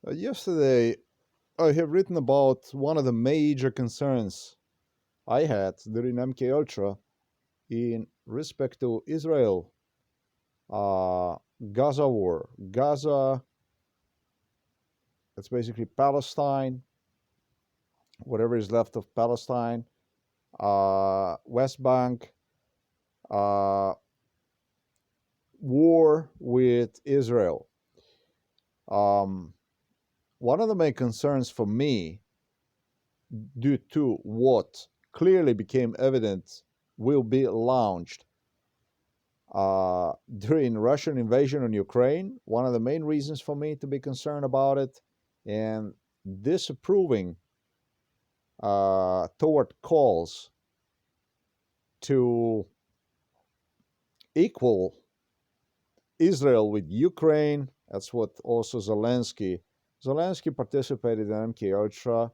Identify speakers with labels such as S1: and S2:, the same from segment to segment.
S1: Yesterday, I have written about one of the major concerns I had during MK Ultra in respect to Israel, Gaza war. Gaza, it's basically Palestine, whatever is left of Palestine, West Bank, uh, war with Israel. Um, One of the main concerns for me, due to what clearly became evident, will be launched during Russian invasion on Ukraine. One of the main reasons for me to be concerned about it and disapproving toward calls to equal Israel with Ukraine. That's what also Zelensky participated in MK Ultra,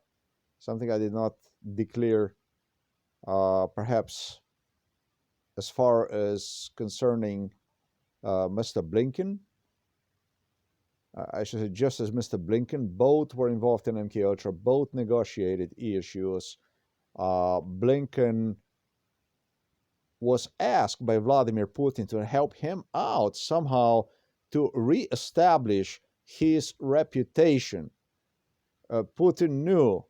S1: something I did not declare, perhaps as far as concerning Mr. Blinken. I should say, just as Mr. Blinken, both were involved in MK Ultra, both negotiated issues. Blinken was asked by Vladimir Putin to help him out somehow to reestablish his reputation. Putin knew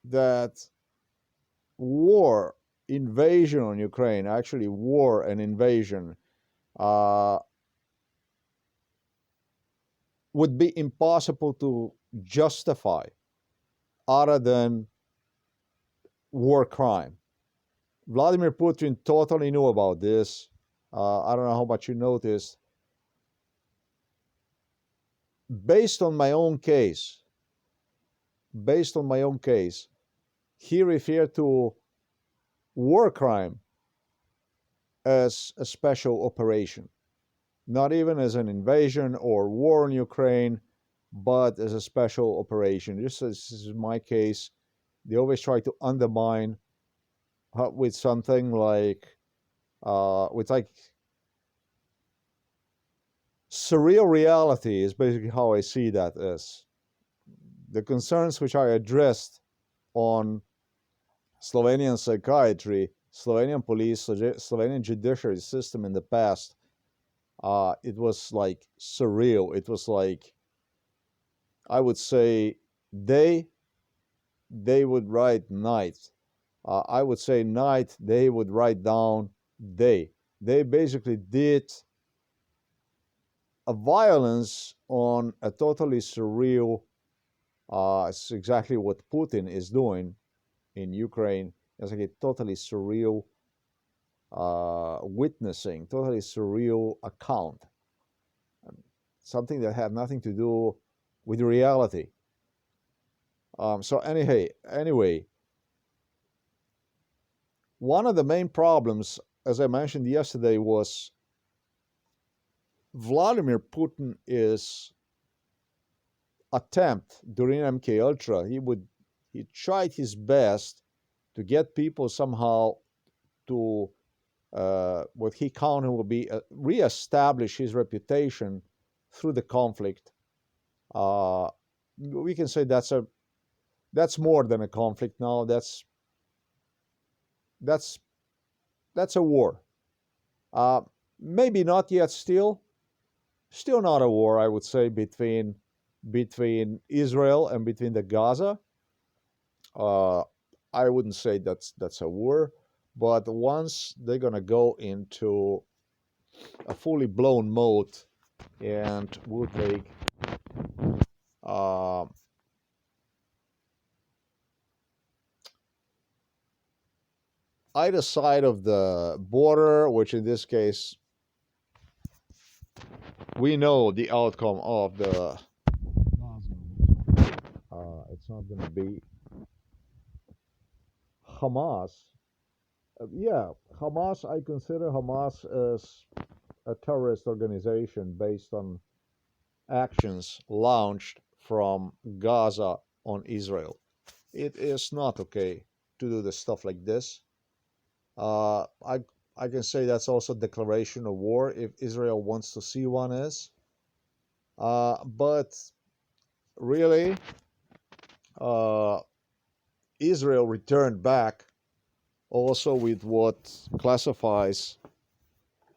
S1: that war, invasion on Ukraine, actually war and invasion, uh, would be impossible to justify other than war crime. Vladimir Putin totally knew about this. I don't know how much you noticed. Based on my own case, based on my own case, he referred to war crime as a special operation, not even as an invasion or war in Ukraine, but as a special operation. Just as this is my case, they always try to undermine with something like with like surreal reality is basically how I see that as the concerns which I addressed on Slovenian psychiatry, Slovenian police, Slovenian judiciary system in the past. It was like surreal. It was like, I would say, day they would write night. I would say night they would write down day. They basically did a violence on a totally surreal. It's exactly what Putin is doing in Ukraine. It's like a totally surreal witnessing, totally surreal account, something that had nothing to do with reality. So anyway, one of the main problems, as I mentioned yesterday, was Vladimir Putin is attempt during MK Ultra. He tried his best to get people somehow to what he counted will be reestablish his reputation through the conflict. Uh, we can say that's more than a conflict now. That's that's a war. Uh, Maybe not yet. Still not a war. I would say between Israel and between the Gaza. Uh, I wouldn't say that's a war, but once they're gonna go into a fully blown mode and will take uh, either side of the border, which in this case we know the outcome of the it's not going to be Hamas. Yeah, Hamas. I consider Hamas as a terrorist organization based on actions launched from Gaza on Israel. It is not okay to do the stuff like this. Uh, I I can say that's also declaration of war if Israel wants to see one is. But really, uh, Israel returned back also with what classifies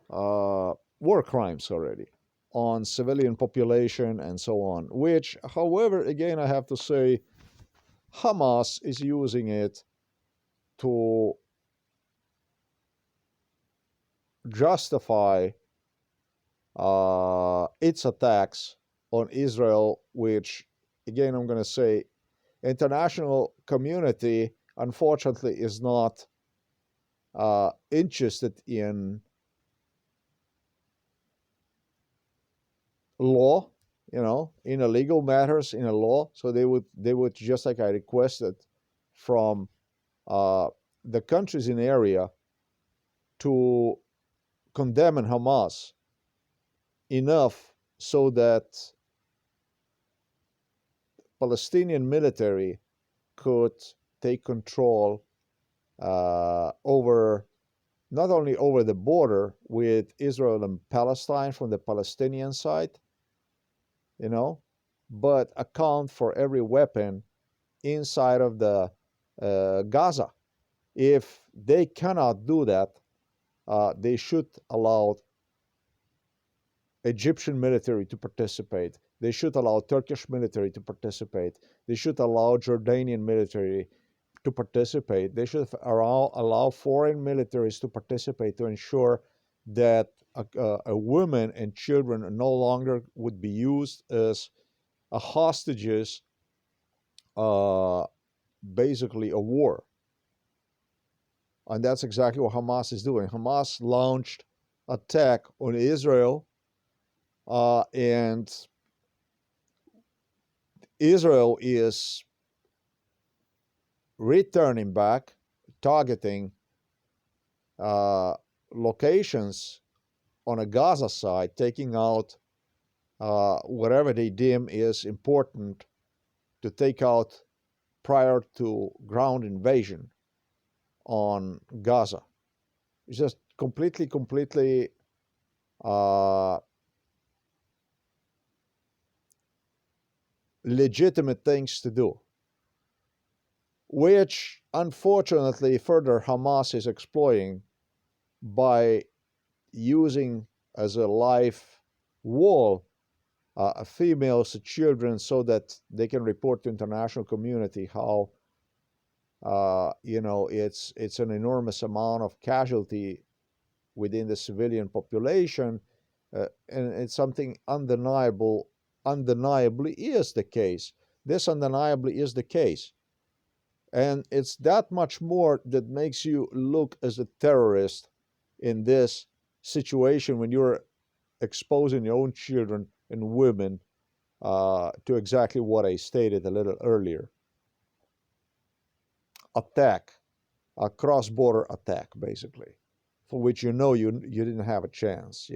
S1: war crimes already on civilian population and so on, which, however, again, I have to say, Hamas is using it to justify its attacks on Israel, which, again, I'm going to say, international community, unfortunately, is not interested in law, in a legal matters, in a law. So they would just like I requested from uh, the countries in the area to condemn Hamas enough so that Palestinian military could take control over not only over the border with Israel and Palestine from the Palestinian side, you know, but account for every weapon inside of the Gaza. If they cannot do that, they should allow Egyptian military to participate. They should allow Turkish military to participate. They should allow Jordanian military to participate. They should allow foreign militaries to participate to ensure that a women and children no longer would be used as hostages, uh, basically a war. And that's exactly what Hamas is doing. Hamas launched attack on Israel, and Israel is returning back, targeting uh, locations on a Gaza side, taking out whatever they deem is important to take out prior to ground invasion on Gaza. It's just completely uh, legitimate things to do, which unfortunately further Hamas is exploiting by using as a live wall females, children, so that they can report to international community how it's an enormous amount of casualty within the civilian population, and it's something undeniably is the case. This undeniably is the case. And it's that much more that makes you look as a terrorist in this situation when you're exposing your own children and women to exactly what I stated a little earlier. Attack, a cross-border attack, basically, for which you didn't have a chance.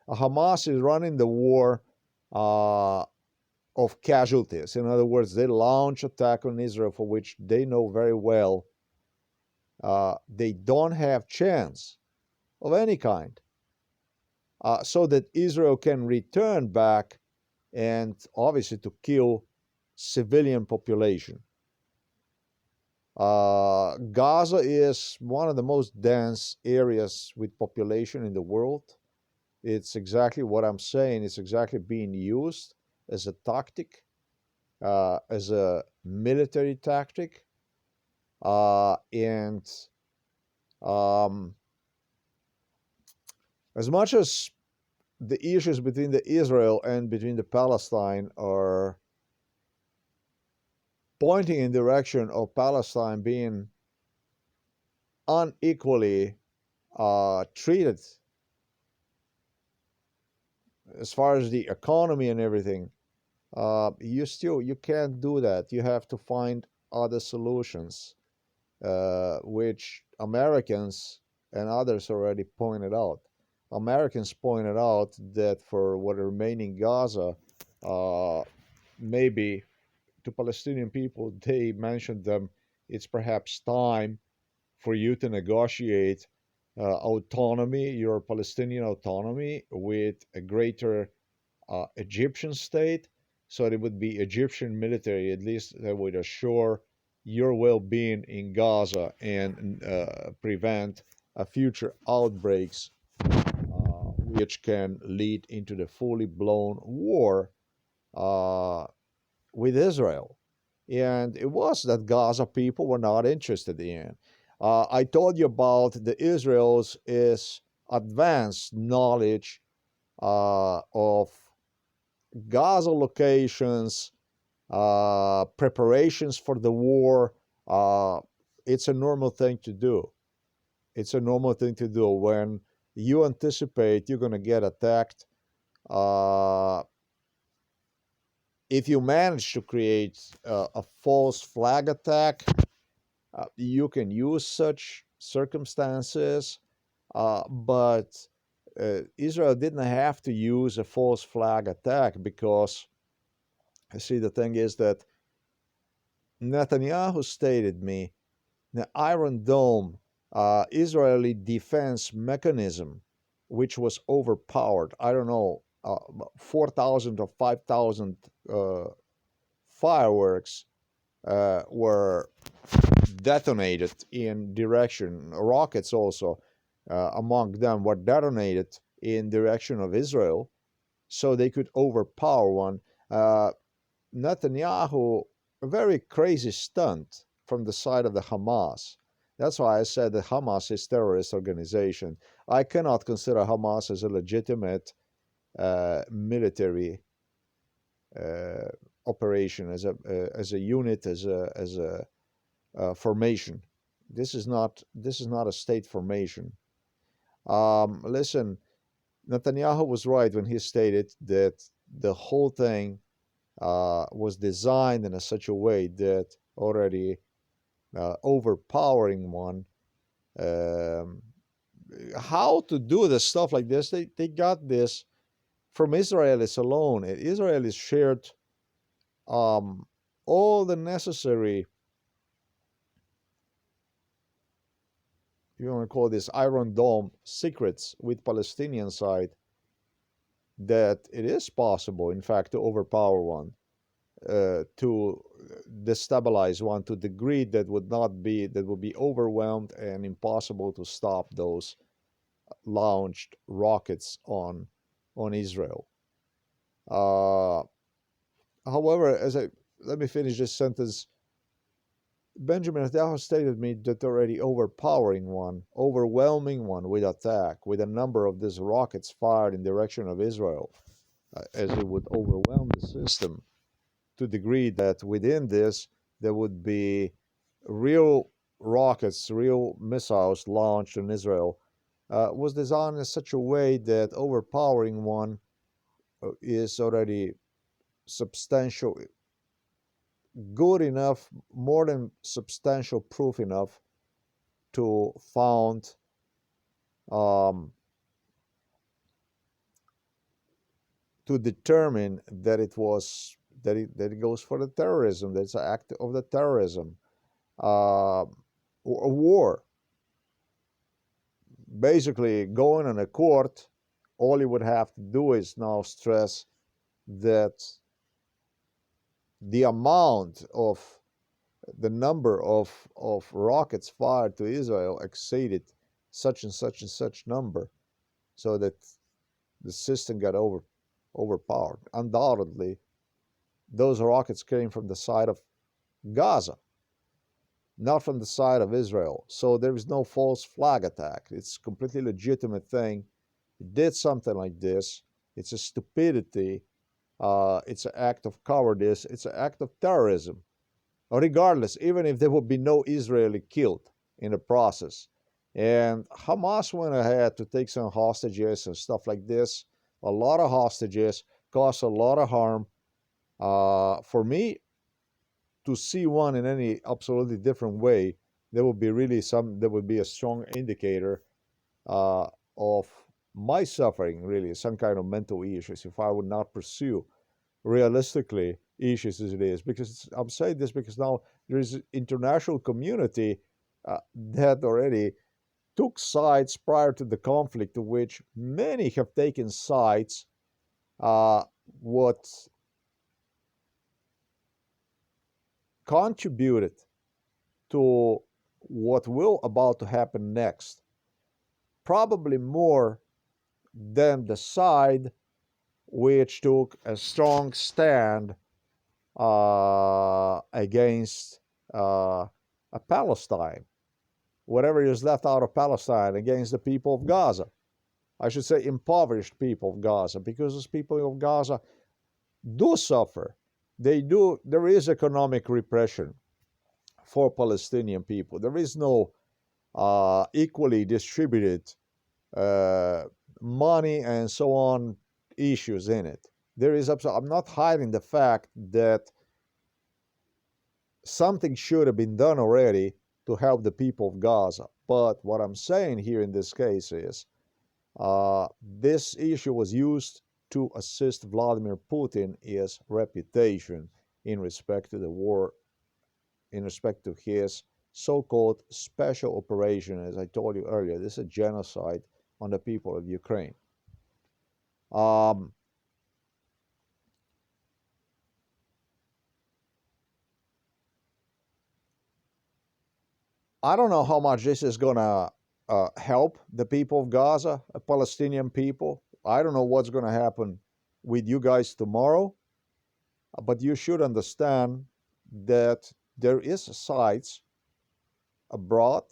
S1: Hamas is running the war of casualties. In other words, they launch attack on Israel for which they know very well they don't have chance of any kind, so that Israel can return back and obviously to kill civilian population. Gaza is one of the most dense areas with population in the world. It's exactly what I'm saying. It's exactly being used as a tactic, as a military tactic, and um, as much as the issues between the Israel and between the Palestine are pointing in direction of Palestine being unequally treated as far as the economy and everything, you can't do that. You have to find other solutions, which Americans and others already pointed out. Americans pointed out that for what remaining Gaza, maybe to Palestinian people, they mentioned them. It's perhaps time for you to negotiate autonomy, your Palestinian autonomy, with a greater Egyptian state, So it would be Egyptian military, at least, that would assure your well-being in Gaza and prevent future outbreaks, which can lead into the fully blown war with Israel. And it was that Gaza people were not interested in. I told you about the Israel's is advanced knowledge of Gaza locations, preparations for the war. Uh, it's a normal thing to do. It's a normal thing to do when you anticipate you're going to get attacked. Uh, if you manage to create a false flag attack, you can use such circumstances, but Israel didn't have to use a false flag attack because, see, the thing is that Netanyahu stated me the Iron Dome Israeli defense mechanism, which was overpowered. I don't know, 4,000 or 5,000 fireworks were detonated in direction. Rockets also, among them, were detonated in direction of Israel, so they could overpower one. Netanyahu, a very crazy stunt from the side of the Hamas. That's why I said that Hamas is a terrorist organization. I cannot consider Hamas as a legitimate military uh, operation, as a unit, as a formation. This is not a state formation. Listen, Netanyahu was right when he stated that the whole thing was designed in such a way that already overpowering one. Um, how to do the stuff like this? They got this from Israelis alone. Israelis shared um, all the necessary, you want to call this Iron Dome secrets with Palestinian side, that it is possible, in fact, to overpower one, to destabilize one to a degree that would be overwhelmed and impossible to stop those launched rockets on Israel. Uh, However, let me finish this sentence. Benjamin Netanyahu stated me that already overpowering one, overwhelming one with attack, with a number of these rockets fired in direction of Israel, as it would overwhelm the system to the degree that within this there would be real rockets, real missiles launched in Israel, was designed in such a way that overpowering one is already substantial, good enough, more than substantial proof enough to found um, to determine that it goes for the terrorism, that it's an act of the terrorism, a war. Basically, going on a court, all you would have to do is now stress that the amount of the number of rockets fired to Israel exceeded such and such and such number, so that the system got overpowered. Undoubtedly, those rockets came from the side of Gaza, not from the side of Israel. So there is no false flag attack. It's a completely legitimate thing. It did something like this. It's a stupidity. It's an act of cowardice. It's an act of terrorism. Regardless, even if there would be no Israeli killed in the process. And Hamas went ahead to take some hostages and stuff like this. A lot of hostages caused a lot of harm. For me to see one in any absolutely different way, there would be a strong indicator of my suffering, really, some kind of mental issues, if I would not pursue realistically issues as it is. Because I'm saying this because now there is an international community that already took sides prior to the conflict, to which many have taken sides. What contributed to what will about to happen next, probably more than the side which took a strong stand against Palestine, whatever is left out of Palestine, against the people of Gaza. I should say impoverished people of Gaza, because those people of Gaza do suffer. There is economic repression for Palestinian people. There is no equally distributed money and so on issues in it. I'm not hiding the fact that something should have been done already to help the people of Gaza. But what I'm saying here in this case is this issue was used to assist Vladimir Putin, his reputation in respect to the war, in respect to his so-called special operation. As I told you earlier, this is a genocide on the people of Ukraine. I don't know how much this is going to help the people of Gaza, the Palestinian people. I don't know what's going to happen with you guys tomorrow, but you should understand that there is sites abroad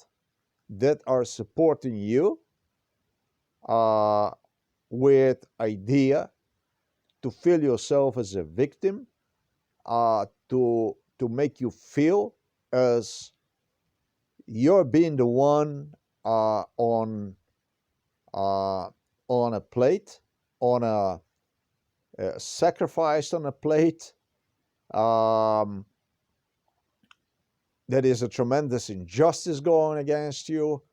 S1: that are supporting you with idea to feel yourself as a victim, to make you feel as you're being the one on a plate, on a sacrificed on a plate. That is a tremendous injustice going against you,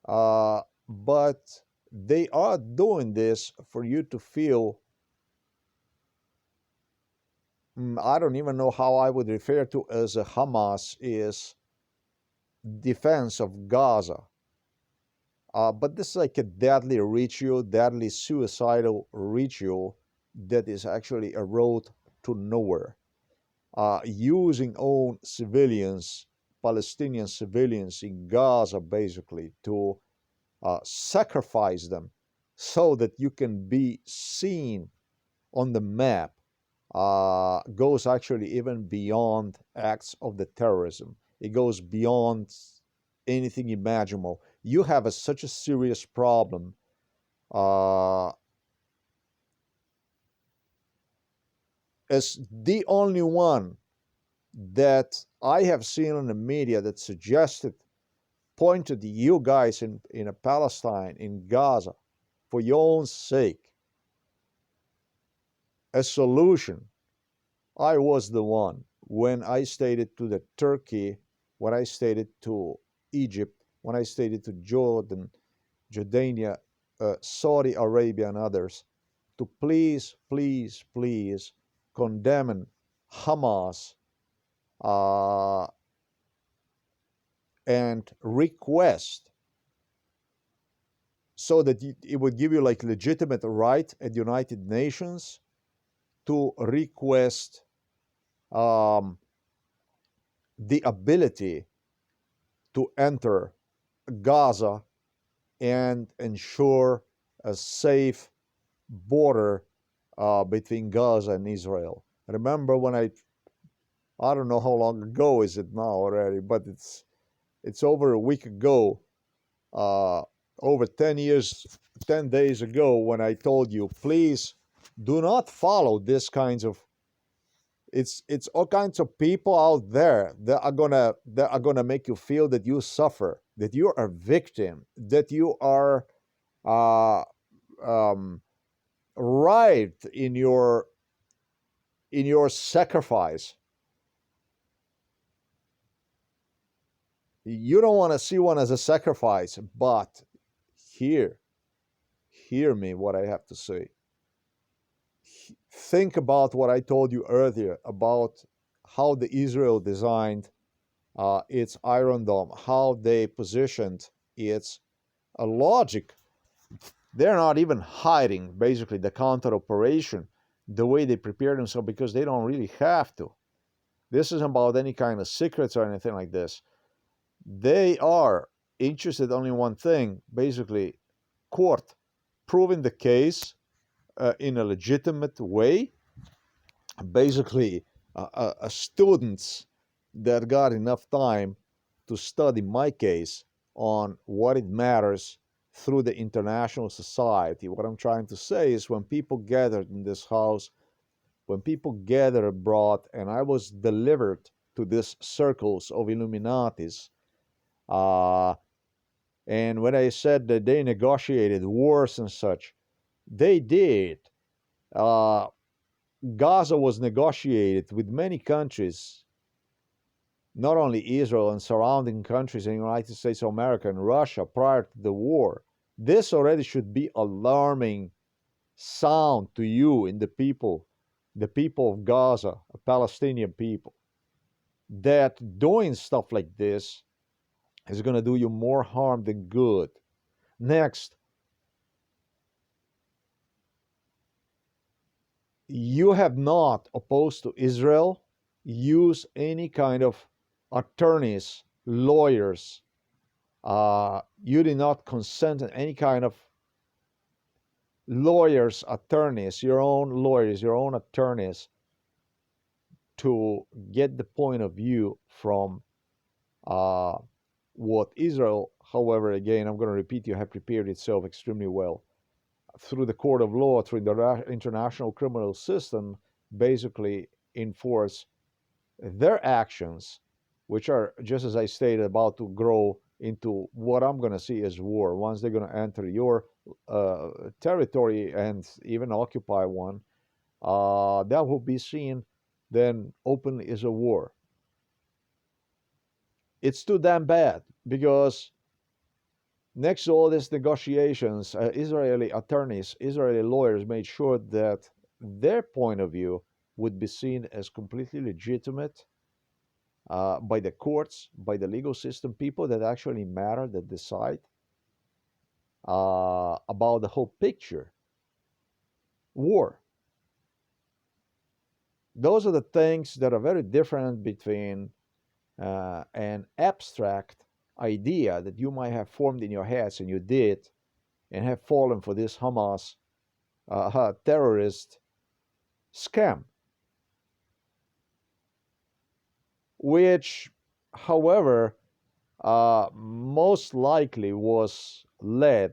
S1: but they are doing this for you to feel, I don't even know how I would refer to as a Hamas is defense of Gaza. But this is like a deadly ritual, deadly suicidal ritual that is actually a road to nowhere. Using own civilians, Palestinian civilians in Gaza, basically, to sacrifice them so that you can be seen on the map, goes actually even beyond acts of the terrorism. It goes beyond anything imaginable. You have such a serious problem as the only one that I have seen in the media that suggested, pointed to you guys in Palestine, in Gaza, for your own sake, a solution. I was the one when I stated to the Turkey, when I stated to Egypt, when I stated to Jordan, Jordania, Saudi Arabia, and others, to please, please, please condemn Hamas and request, so that it would give you like legitimate right at United Nations to request the ability to enter Gaza and ensure a safe border between Gaza and Israel. Remember when I don't know how long ago is it now already, but it's over a week ago, over 10 days ago, when I told you, please do not follow this kinds of, it's all kinds of people out there that are gonna make you feel that you suffer, that you are a victim, that you are right in your sacrifice. You don't want to see one as a sacrifice, but hear me what I have to say. Think about what I told you earlier about how the Israel designed its Iron Dome, how they positioned its logic. They're not even hiding basically the counter operation, the way they prepare themselves, because they don't really have to. This isn't about any kind of secrets or anything like this. They are interested only in one thing, basically, court proving the case in a legitimate way. Basically, students that got enough time to study my case on what it matters through the international society. What I'm trying to say is when people gathered in this house, when people gathered abroad, and I was delivered to these circles of Illuminatis, uh, and when I said that they negotiated wars and such, they did. Uh, Gaza was negotiated with many countries, not only Israel and surrounding countries in the United States of America and Russia prior to the war. This already should be alarming sound to you in the people of Gaza, a Palestinian people, that doing stuff like this is going to do you more harm than good. Next, you have not, opposed to Israel, used any kind of attorneys, lawyers. You did not consent to any kind of lawyers, attorneys, your own lawyers, your own attorneys, to get the point of view from uh, what Israel, however, again, I'm going to repeat, you have prepared itself extremely well through the court of law, through the international criminal system, basically enforce their actions, which are, just as I stated, about to grow into what I'm going to see as war. Once they're going to enter your territory and even occupy one, that will be seen then openly as a war. It's too damn bad because next to all these negotiations, Israeli attorneys, Israeli lawyers made sure that their point of view would be seen as completely legitimate by the courts, by the legal system, people that actually matter, that decide about the whole picture. War. Those are the things that are very different between an abstract idea that you might have formed in your heads, and you did, and have fallen for this Hamas terrorist scam, which, however, most likely was led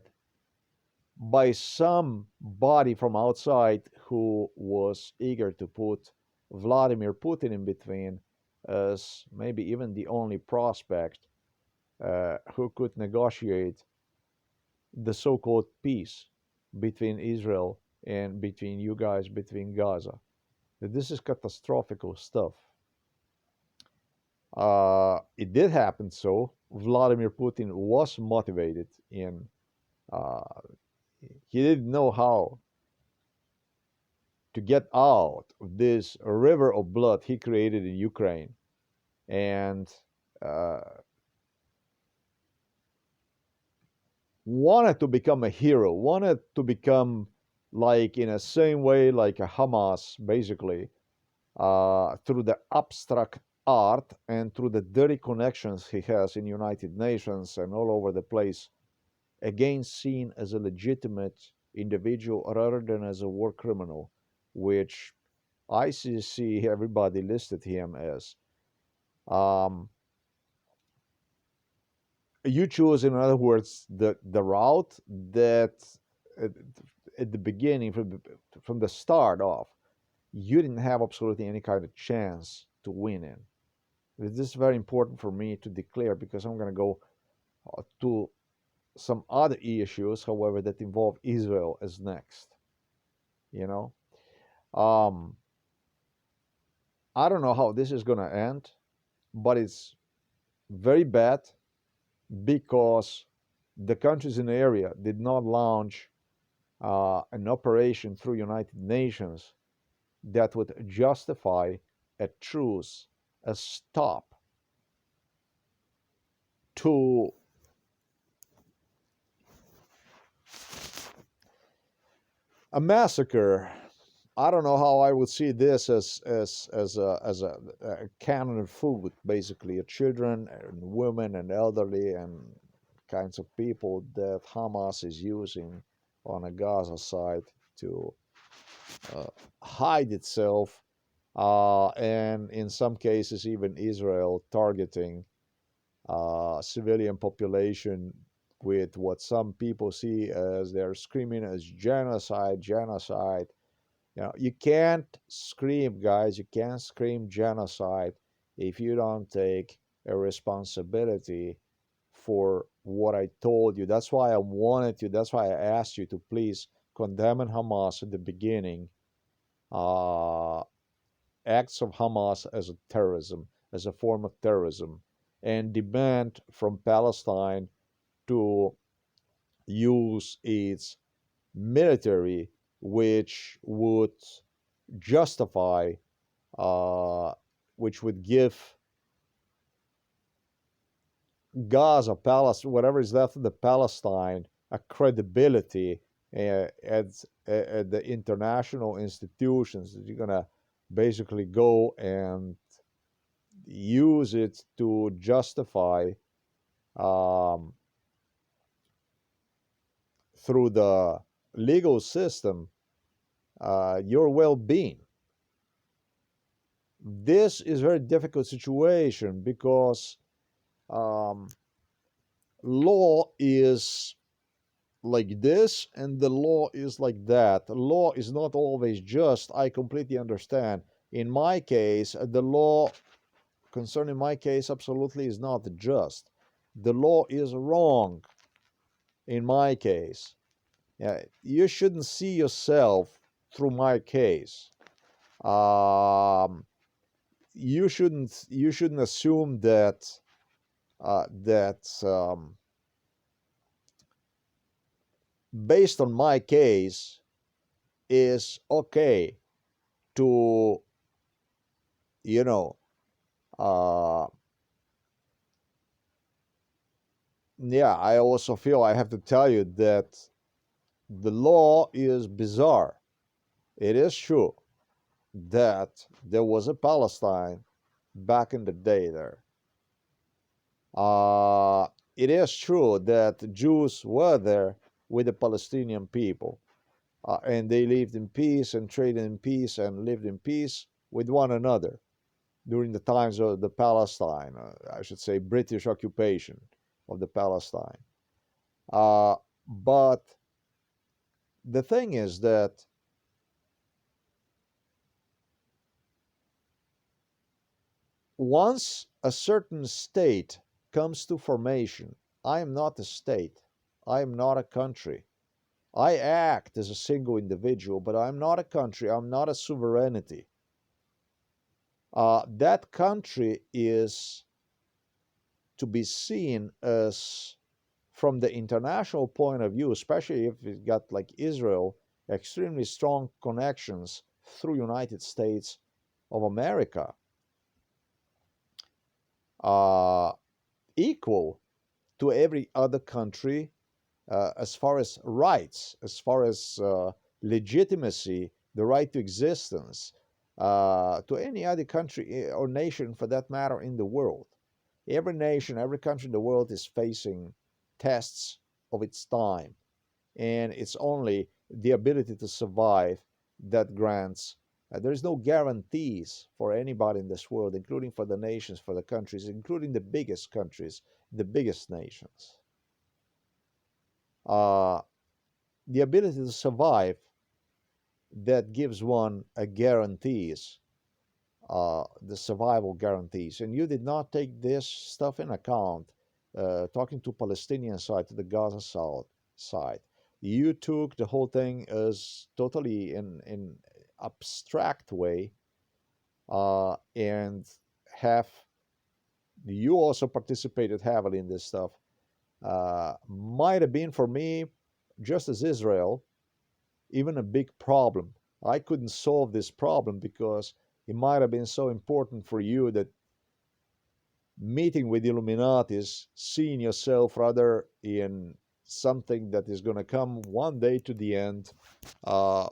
S1: by somebody from outside who was eager to put Vladimir Putin in between as maybe even the only prospect who could negotiate the so-called peace between Israel and between you guys, between Gaza. This is catastrophical stuff. It did happen so. Vladimir Putin was motivated in, uh, he didn't know how to get out of this river of blood he created in Ukraine. And uh, wanted to become a hero, wanted to become like in a same way like a Hamas, basically, through the abstract art and through the dirty connections he has in United Nations and all over the place, again seen as a legitimate individual rather than as a war criminal, which ICC everybody listed him as. Um, you choose, in other words, the route that at, at the beginning, from the start off, you didn't have absolutely any kind of chance to win in. This is very important for me to declare because I'm going to go to some other issues, however, that involve Israel as next. You know, um, I don't know how this is going to end, but it's very bad because the countries in the area did not launch an operation through United Nations that would justify a truce, a stop to a massacre I don't know how I would see this as a canon of food, basically, children and women and elderly and kinds of people that Hamas is using on a Gaza side to uh, hide itself, and in some cases even Israel targeting civilian population with what some people see as they're screaming as genocide, genocide. You can't scream, guys, you can't scream genocide if you don't take a responsibility for what I told you. That's why I wanted you, that's why I asked you to please condemn Hamas at the beginning, uh, acts of Hamas as a terrorism, as a form of terrorism, and demand from Palestine to use its military, which would justify, which would give Gaza, Palestine, whatever is left of the Palestine, a credibility at the international institutions that you're gonna basically go and use it to justify, um, through the legal system, your well-being. This is a very difficult situation because um, law is like this and the law is like that. The law is not always just. I completely understand. In my case, the law concerning my case absolutely is not just. The law is wrong in my case. Yeah, you shouldn't see yourself through my case. Um, you shouldn't assume that based on my case is okay to, you know uh, yeah, I also feel I have to tell you that the law is bizarre. It is true that there was a Palestine back in the day there. Uh, it is true that Jews were there with the Palestinian people, and they lived in peace and traded in peace and lived in peace with one another during the times of the Palestine, I should say, British occupation of the Palestine. Uh, but the thing is that once a certain state comes to formation, I am not a state, I am not a country. I act as a single individual, but I'm not a country, I'm not a sovereignty. That country is to be seen as, from the international point of view, especially if it got like Israel, extremely strong connections through United States of America, uh, equal to every other country, as far as rights, as far as legitimacy, the right to existence, to any other country or nation for that matter in the world. Every nation, every country in the world is facing tests of its time, and it's only the ability to survive that grants. There is no guarantees for anybody in this world, including for the nations, for the countries, including the biggest countries, the biggest nations. Uh, the ability to survive, that gives one a guarantees, the survival guarantees. And you did not take this stuff in account, talking to Palestinian side, to the Gaza side. You took the whole thing as totally in abstract way, and have you also participated heavily in this stuff. Might have been for me, just as Israel, even a big problem. I couldn't solve this problem because it might have been so important for you that meeting with Illuminatis, seeing yourself rather in something that is going to come one day to the end,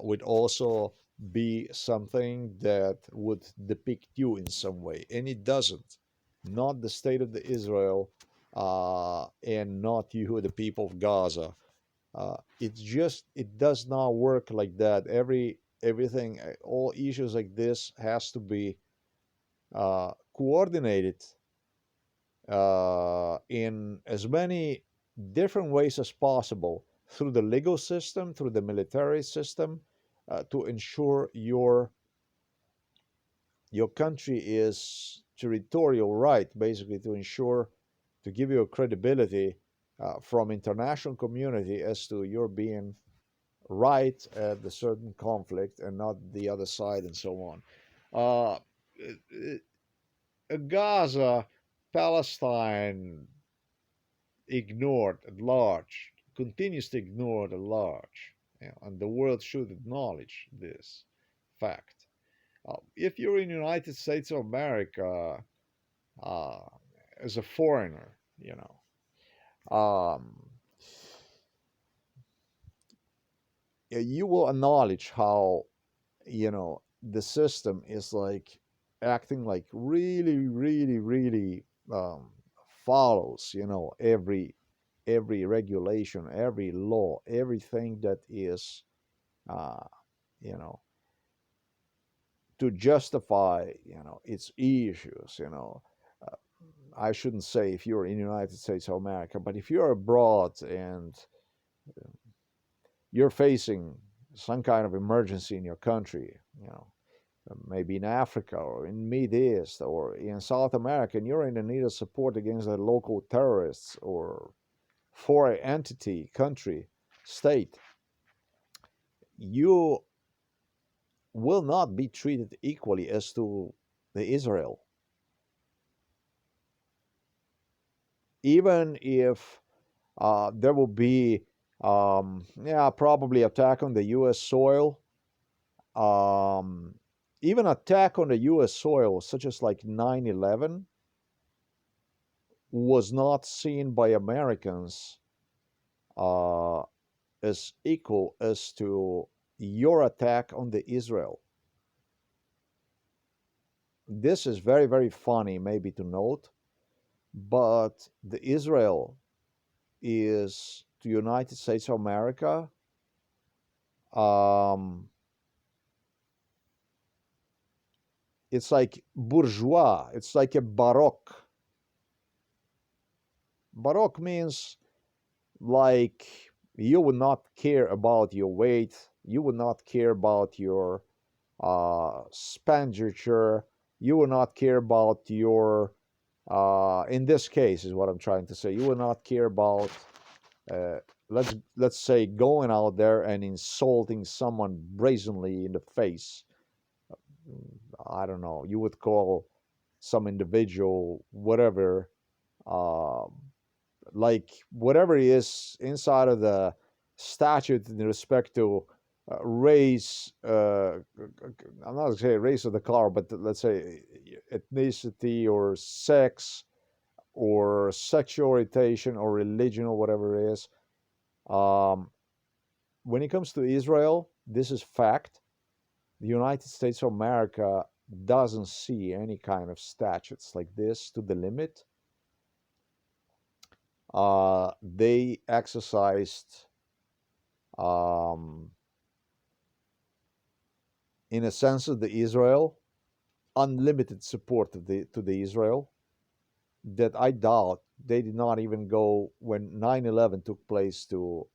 S1: with also be something that would depict you in some way, and it doesn't. Not the state of the Israel, and not you, the people of Gaza. It does not work like that. Everything, all issues like this has to be coordinated in as many different ways as possible through the legal system, through the military system, to ensure your country is territorial right, basically to ensure to give you a credibility from international community as to your being right at the certain conflict and not the other side and so on. Uh, Gaza, Palestine ignored at large, continues to ignore at large, and the world should acknowledge this fact. If you're in the United States of America uh, as a foreigner, um, you will acknowledge how the system is like acting like really, really, really um, follows every regulation, every law, everything that is uh, you know to justify its issues. Uh, I shouldn't say if you're in the United States of America, but if you're abroad and you're facing some kind of emergency in your country, maybe in Africa or in Mid East or in South America, and you're in the need of support against the local terrorists or foreign entity, country, state, you will not be treated equally as to the Israel. Even if there will be, yeah, probably attack on the U.S. soil, um, even attack on the U.S. soil, such as like 9/11, was not seen by Americans uh, as equal as to your attack on the Israel. This is very, very funny, maybe to note, but the Israel is to United States of America um, it's like bourgeois. It's like a baroque. Baroque means like you would not care about your weight. You would not care about your expenditure. You will not care about your, in this case, is what I'm trying to say. You will not care about, uh, let's say, going out there and insulting someone brazenly in the face. I don't know. You would call some individual whatever, uh, like whatever is inside of the statute in respect to race. I'm not going to say race of the color, but let's say ethnicity or sex or sexual orientation or religion or whatever it is. Um, when it comes to Israel, this is fact. The United States of America doesn't see any kind of statutes like this to the limit. They exercised, um, in a sense, of the Israel, unlimited support to the Israel that I doubt they did not even go when 9/11 took place to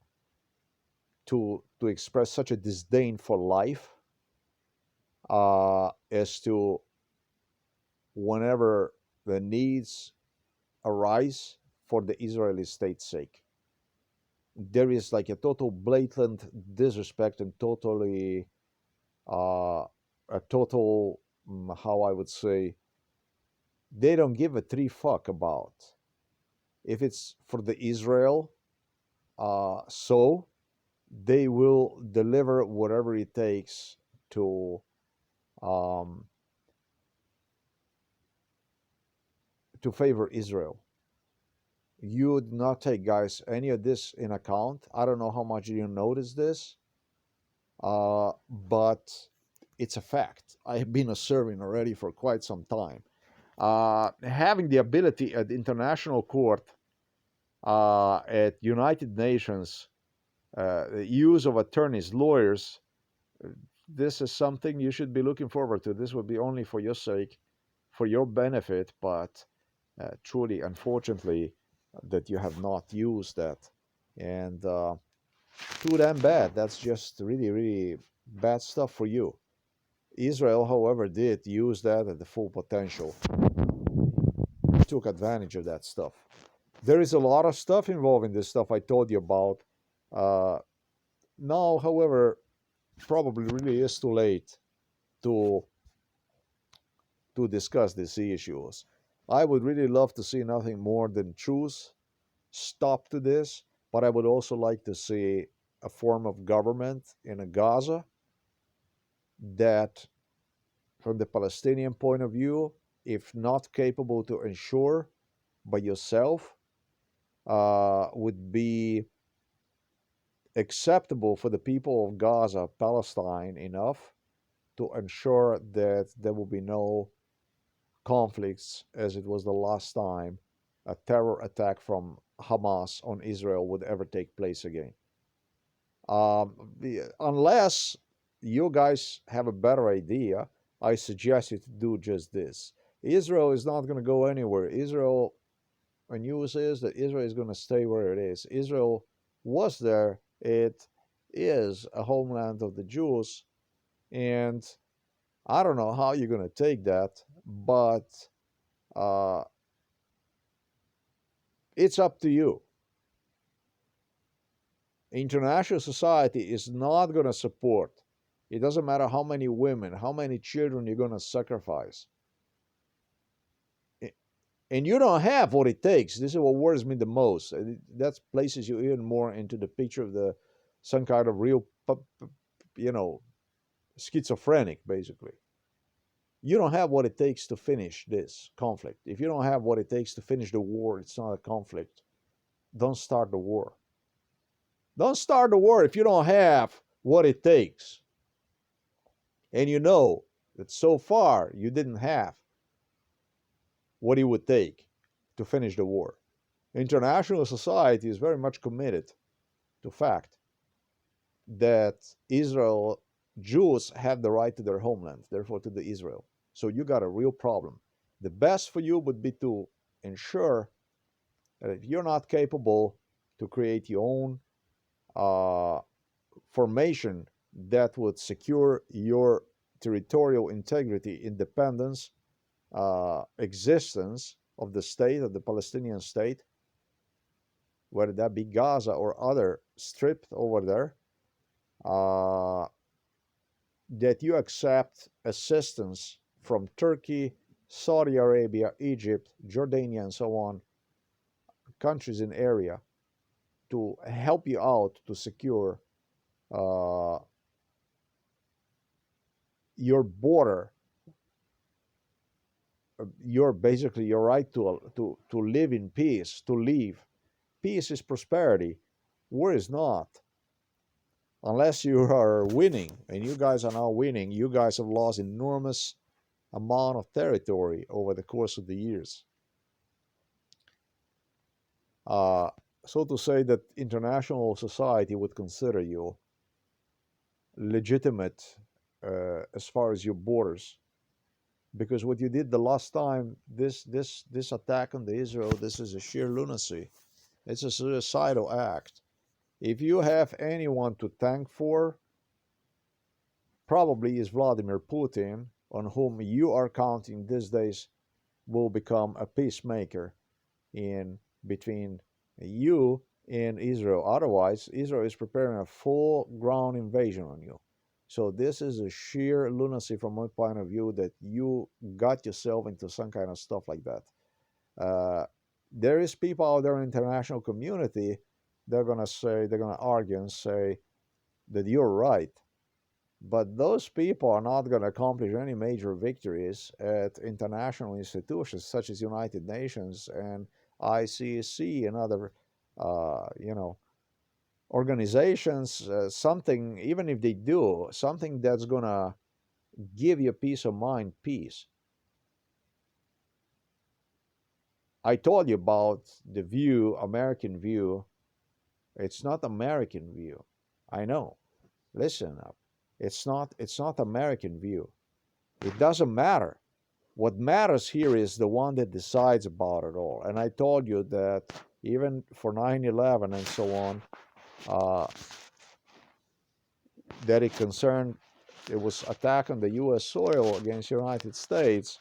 S1: express such a disdain for life as to whenever the needs arise for the Israeli state's sake. There is like a total blatant disrespect and totally a total, how I would say, they don't give a three fuck about if it's for the Israel. So they will deliver whatever it takes to um, favor Israel. You do not take, guys, any of this in account. I don't know how much you notice this, but it's a fact. I have been observing already for quite some time. Having the ability at international court, at United Nations, the use of attorneys, lawyers, this is something you should be looking forward to. This would be only for your sake, for your benefit, but truly, unfortunately, that you have not used that. And too damn bad. That's just really, really bad stuff for you. Israel, however, did use that at the full potential, took advantage of that stuff. There is a lot of stuff involving this stuff I told you about. Now, however, probably really is too late to discuss these issues. I would really love to see nothing more than truce, stop to this, but I would also like to see a form of government in Gaza that, from the Palestinian point of view, if not capable to ensure by yourself, would be acceptable for the people of Gaza, Palestine, enough to ensure that there will be no conflicts as it was the last time a terror attack from Hamas on Israel would ever take place again. Unless you guys have a better idea, I suggest you to do just this. Israel is not going to go anywhere. Israel, the news is that Israel is going to stay where it is. Israel was there. It is a homeland of the Jews. And I don't know how you're going to take that, but it's up to you. International society is not going to support. It doesn't matter how many women, how many children you're going to sacrifice. And you don't have what it takes. This is what worries me the most. That places you even more into the picture of some kind of real, schizophrenic, basically. You don't have what it takes to finish this conflict. If you don't have what it takes to finish the war, it's not a conflict. Don't start the war. Don't start the war if you don't have what it takes. And you know that so far you didn't have what it would take to finish the war. International society is very much committed to the fact that Israel Jews have the right to their homeland, therefore to the Israel. So you got a real problem. The best for you would be to ensure that if you're not capable to create your own formation that would secure your territorial integrity, independence, existence of the state, of the Palestinian state, whether that be Gaza or other stripped over there, that you accept assistance from Turkey, Saudi Arabia, Egypt, Jordania, and so on, countries in area, to help you out to secure your border, your right to live in peace, to live. Peace is prosperity. War is not. Unless you are winning, and you guys are now winning, you guys have lost enormous amount of territory over the course of the years. So to say that international society would consider you legitimate as far as your borders, because what you did the last time, this attack on the Israel, this is a sheer lunacy. It's a suicidal act. If you have anyone to thank for, probably is Vladimir Putin, on whom you are counting these days will become a peacemaker in between you and Israel. Otherwise, Israel is preparing a full ground invasion on you. So this is a sheer lunacy from my point of view, that you got yourself into some kind of stuff like that. There is people out there in the international community, they're going to argue and say that you're right. But those people are not going to accomplish any major victories at international institutions such as United Nations and ICC and other, organizations. Something, even if they do, something that's going to give you peace of mind, peace. I told you about the view, American view. It's not American view. I know. Listen up. It's not American view. It doesn't matter. What matters here is the one that decides about it all. And I told you that even for 9/11 and so on, uh, that it was attack on the U.S. soil against the United States.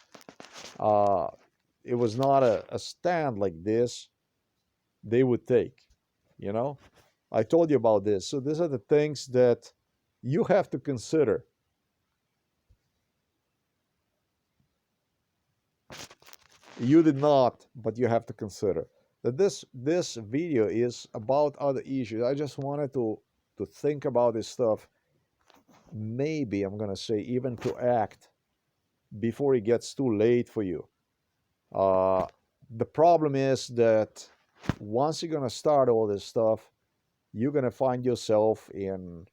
S1: Uh, it was not a stand like this they would take. You know, I told you about this. So these are the things that you have to consider. You did not, but you have to consider that this video is about other issues. I just wanted to think about this stuff. Maybe I'm gonna say even to act before it gets too late for you. Uh, the problem is that once you're gonna start all this stuff, you're gonna find yourself in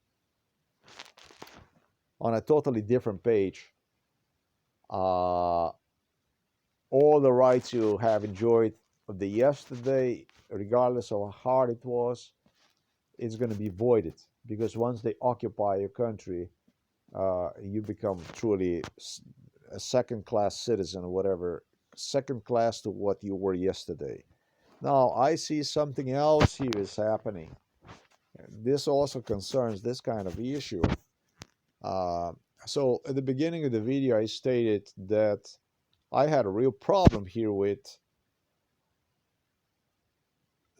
S1: on a totally different page. Uh, all the rights you have enjoyed of the yesterday, regardless of how hard it was, it's going to be voided because once they occupy your country, you become truly a second-class citizen or whatever, second class to what you were yesterday. Now, I see something else here is happening. This also concerns this kind of issue. Uh, so at the beginning of the video, I stated that I had a real problem here with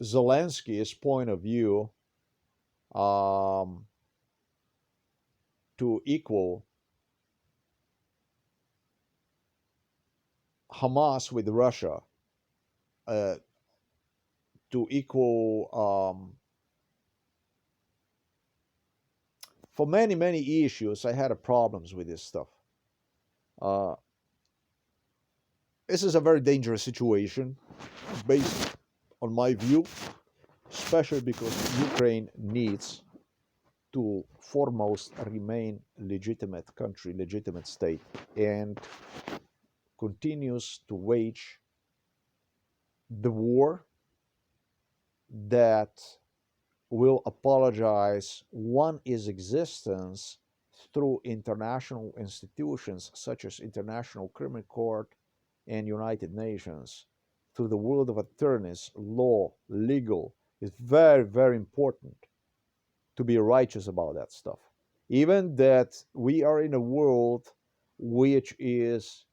S1: Zelensky's point of view um, to equal Hamas with Russia, uh, to equal for many, many issues. I had problems with this stuff. Uh, this is a very dangerous situation based on my view, especially because Ukraine needs to foremost remain legitimate country, legitimate state, and continues to wage the war that will apologize one its existence through international institutions such as International Criminal Court and United Nations, through the world of attorneys, law, legal. It's very, very important to be righteous about that stuff. Even that we are in a world which is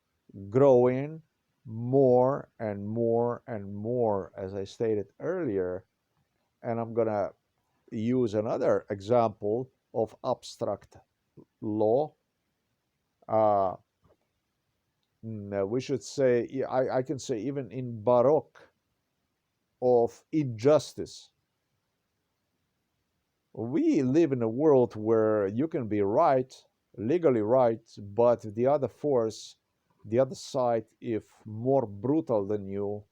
S1: growing more and more and more, as I stated earlier. And I'm going to use another example of abstract law. Uh, we should say, I can say, even in Baroque, of injustice. We live in a world where you can be right, legally right, but the other force, the other side, if more brutal than you,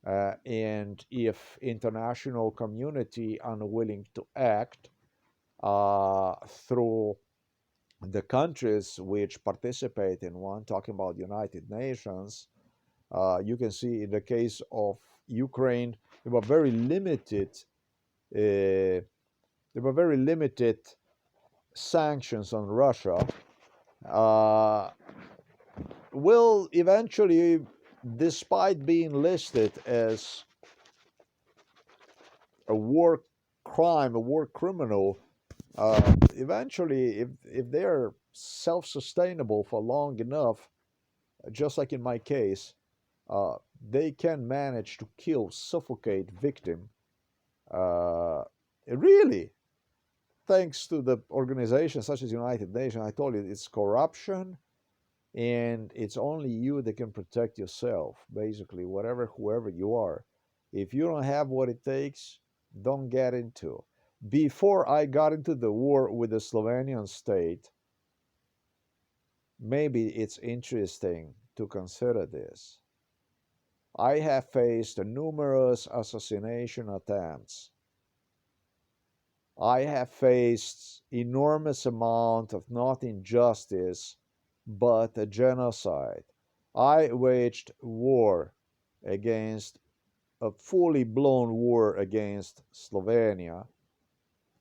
S1: and if international community unwilling to act through the countries which participate in one, talking about United Nations, you can see in the case of Ukraine, there were very limited. There were very limited sanctions on Russia. Uh, will eventually, despite being listed as a war crime, a war criminal, eventually, if they're self-sustainable for long enough, just like in my case, they can manage to kill, suffocate victim. Really, thanks to the organizations such as United Nations. I told you it's corruption, and it's only you that can protect yourself. Basically, whoever you are, if you don't have what it takes, don't get into. Before I got into the war with the Slovenian state, maybe it's interesting to consider this. I have faced numerous assassination attempts. I have faced enormous amount of not injustice, but a genocide. I waged war against a fully blown war against Slovenia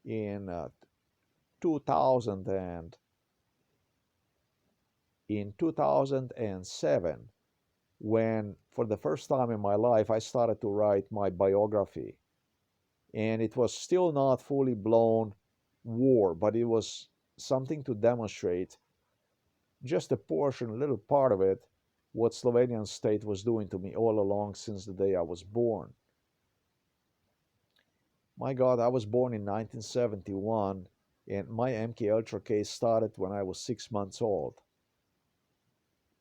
S1: in 2000 and in 2007, when for the first time in my life I started to write my biography. And it was still not fully blown war, but it was something to demonstrate just a portion, a little part of it, what Slovenian state was doing to me all along since the day I was born. My God, I was born in 1971, and my MK Ultra case started when I was 6 months old.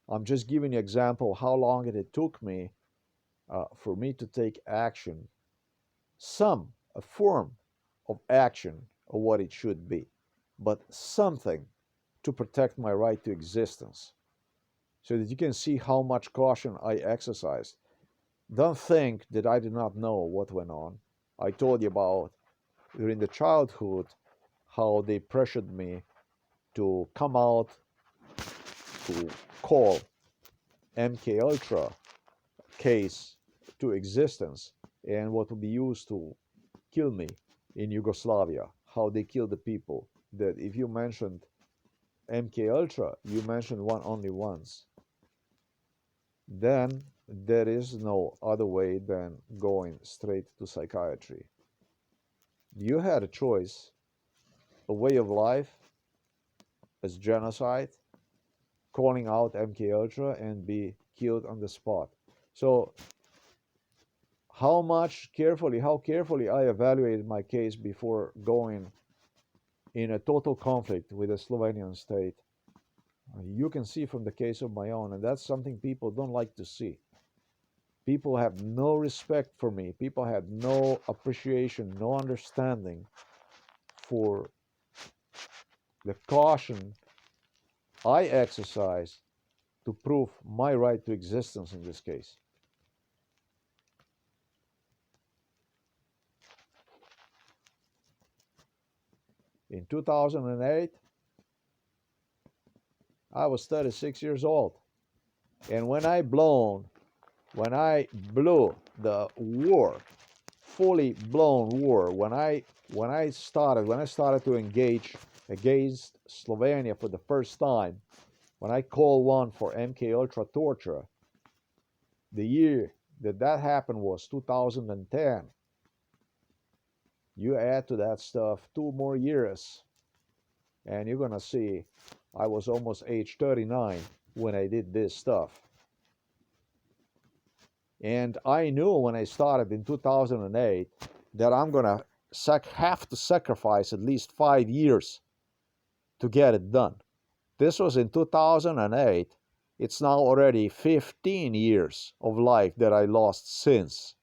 S1: I'm just giving you an example of how long it took me for me to take action, a form of action of what it should be, but something to protect my right to existence, so that you can see how much caution I exercised. Don't think that I did not know what went on. I told you about during the childhood how they pressured me to come out to call MK Ultra case to existence and what would be used to kill me in Yugoslavia, how they killed the people. That if you mentioned MK Ultra, you mentioned one only once. Then there is no other way than going straight to psychiatry. You had a choice, a way of life as genocide, calling out MK Ultra and be killed on the spot. So how carefully I evaluated my case before going in a total conflict with the Slovenian state. You can see from the case of my own, and that's something people don't like to see. People have no respect for me. People had no appreciation, no understanding for the caution I exercise to prove my right to existence in this case. In 2008, I was 36 years old. And when I blew the war, fully blown war, when I started to engage against Slovenia for the first time, when I called one for MK Ultra torture, the year that happened was 2010. You add to that stuff 2 more years, and you're gonna see I was almost age 39 when I did this stuff. And I knew when I started in 2008 that I'm gonna have to sacrifice at least 5 years to get it done. This was in 2008. It's now already 15 years of life that I lost since.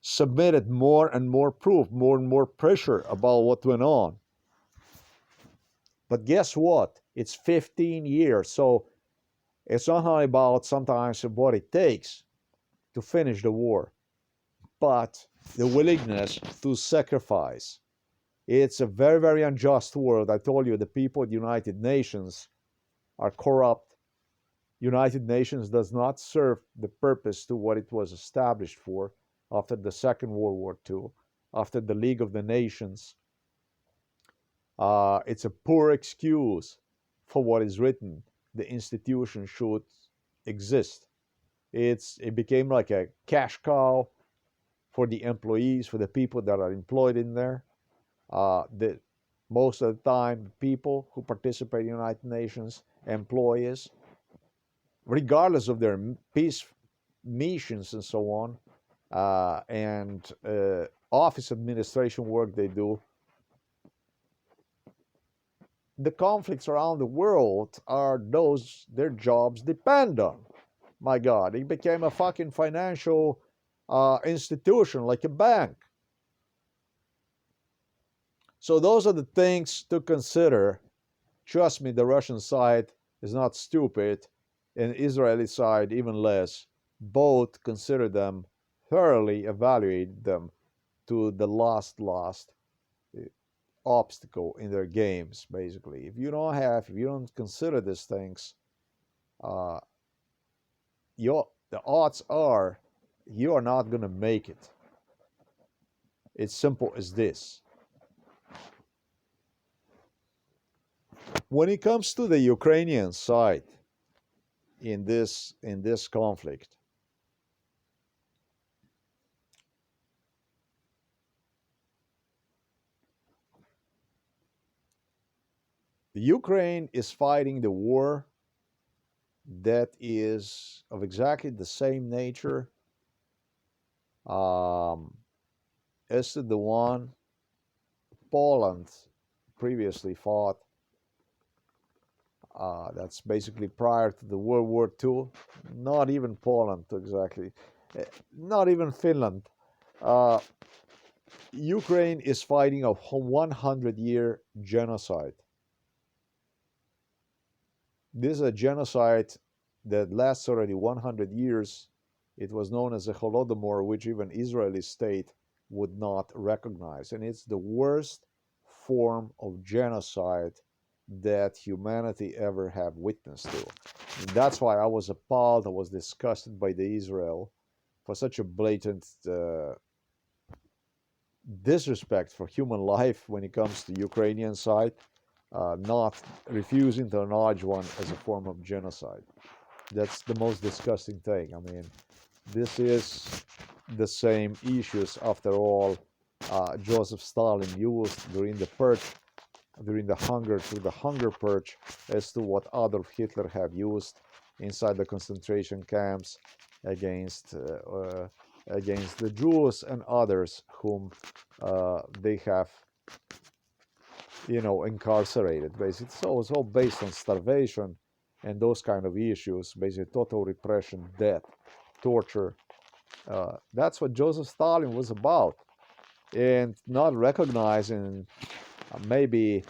S1: Submitted more and more proof, more and more pressure about what went on. But guess what? It's 15 years. So it's not only about sometimes what it takes to finish the war, but the willingness to sacrifice. It's a very, very unjust world. I told you the people at the United Nations are corrupt. United Nations does not serve the purpose to what it was established for after the Second World War II, after the League of the Nations. It's a poor excuse for what is written. The institution should exist. It became like a cash cow for the employees, for the people that are employed in there. Most of the time, people who participate in the United Nations, employees, regardless of their peace missions and so on, and office administration work they do, the conflicts around the world are those their jobs depend on. My God, it became a fucking financial institution like a bank. So those are the things to consider. Trust me, the Russian side is not stupid, and Israeli side even less. Both consider them, thoroughly evaluate them to the last obstacle in their games. Basically, if you don't consider these things, uh, the odds are you are not going to make it. It's simple as this. When it comes to the Ukrainian side in this conflict, Ukraine is fighting the war that is of exactly the same nature um, as the one Poland previously fought. That's basically prior to the World War II. Not even Poland, exactly. Not even Finland. Uh, Ukraine is fighting a 100-year genocide. This is a genocide that lasts already 100 years. It was known as the Holodomor, which even Israeli state would not recognize. And it's the worst form of genocide that humanity ever have witnessed to. And that's why I was appalled, I was disgusted by the Israel for such a blatant disrespect for human life when it comes to Ukrainian side, not refusing to acknowledge one as a form of genocide. That's the most disgusting thing. I mean, this is the same issues, after all, Joseph Stalin used during the purge, during the hunger purge, as to what Adolf Hitler have used inside the concentration camps against against the Jews and others whom they have, incarcerated. Basically, so it's all based on starvation and those kind of issues. Basically, total repression, death, torture. That's what Joseph Stalin was about, and not recognizing maybe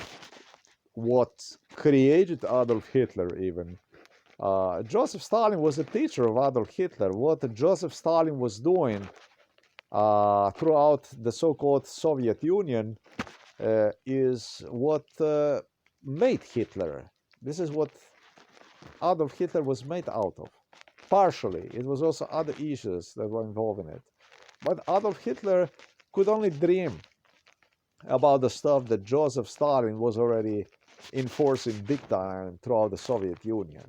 S1: what created Adolf Hitler even. Joseph Stalin was a teacher of Adolf Hitler. What Joseph Stalin was doing throughout the so-called Soviet Union is what made Hitler. This is what Adolf Hitler was made out of. Partially, it was also other issues that were involved in it. But Adolf Hitler could only dream about the stuff that Joseph Stalin was already enforcing big time throughout the Soviet Union.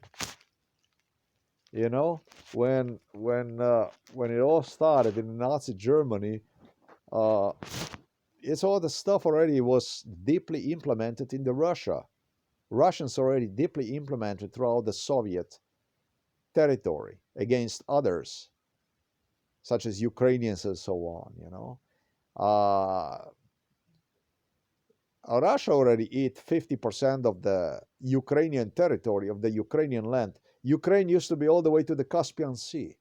S1: You know, when it all started in Nazi Germany, uh, it's all the stuff already was deeply implemented in the Russia. Russians already deeply implemented throughout the Soviet territory against others, such as Ukrainians and so on. Russia already eat 50% of the Ukrainian territory, of the Ukrainian land. Ukraine used to be all the way to the Caspian Sea.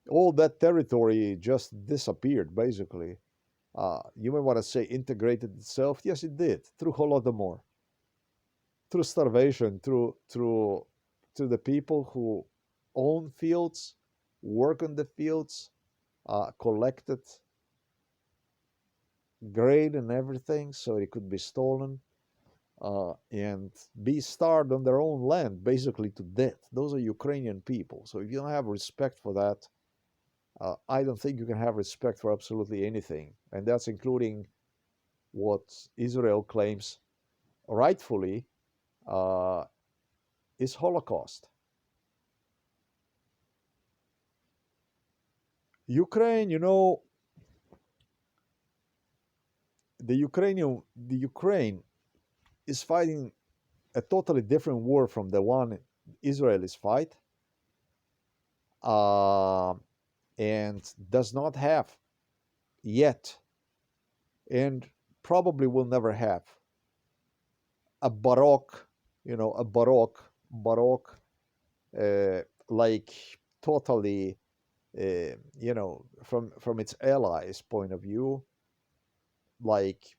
S1: All that territory just disappeared, basically. You may want to say integrated itself. Yes, it did, through Holodomor, through starvation, through the people who own fields, work on the fields, collected grain and everything so it could be stolen, and be starved on their own land, basically to death. Those are Ukrainian people. So if you don't have respect for that, I don't think you can have respect for absolutely anything. And that's including what Israel claims rightfully is Holocaust. Ukraine, the Ukraine is fighting a totally different war from the one Israelis fight, uh, and does not have yet, and probably will never have, a baroque, baroque, uh, like totally, from its allies' point of view, like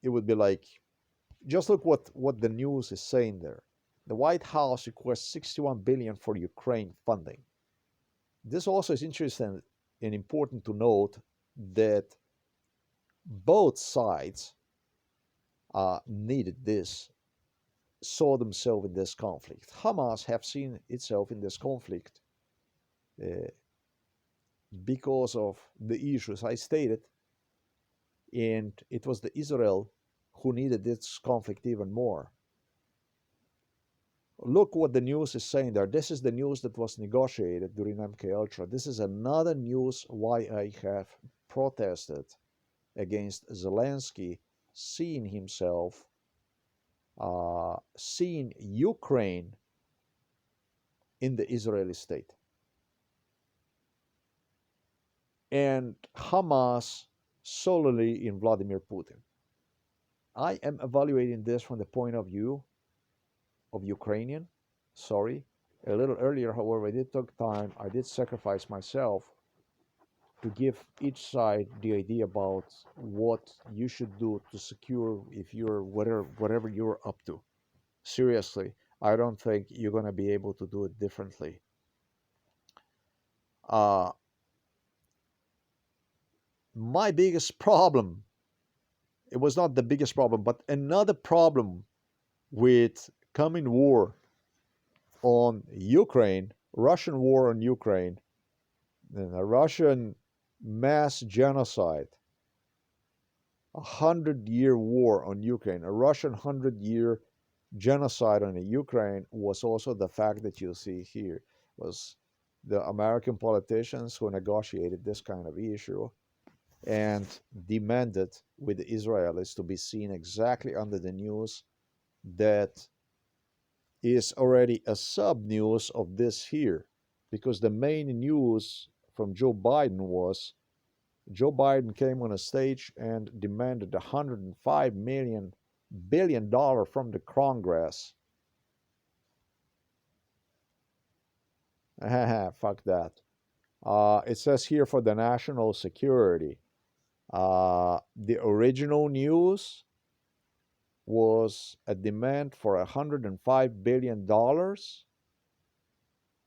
S1: it would be like, just look what the news is saying there. The White House requests 61 billion for Ukraine funding. This also is interesting and important to note that both sides needed this, saw themselves in this conflict. Hamas have seen itself in this conflict uh, because of the issues I stated, and it was the Israel who needed this conflict even more. Look what the news is saying there. This is the news that was negotiated during MK Ultra. This is another news why I have protested against Zelensky seeing himself, seeing Ukraine in the Israeli state, and Hamas solely in Vladimir Putin. I am evaluating this from the point of view of Ukrainian. Sorry, a little earlier, however, I did take time. I did sacrifice myself to give each side the idea about what you should do to secure if you're whatever you're up to. Seriously, I don't think you're going to be able to do it differently. My biggest problem, it was not the biggest problem, but another problem with coming war on Ukraine, Russian war on Ukraine, and a Russian mass genocide, 100-year war on Ukraine, a Russian 100-year genocide on Ukraine, was also the fact that you see here was the American politicians who negotiated this kind of issue and demanded with the Israelis to be seen exactly under the news that is already a sub-news of this here, because the main news from Joe Biden was Joe Biden came on a stage and demanded $105 billion from the Congress. Fuck that. It says here for the national security. The original news was a demand for $105 billion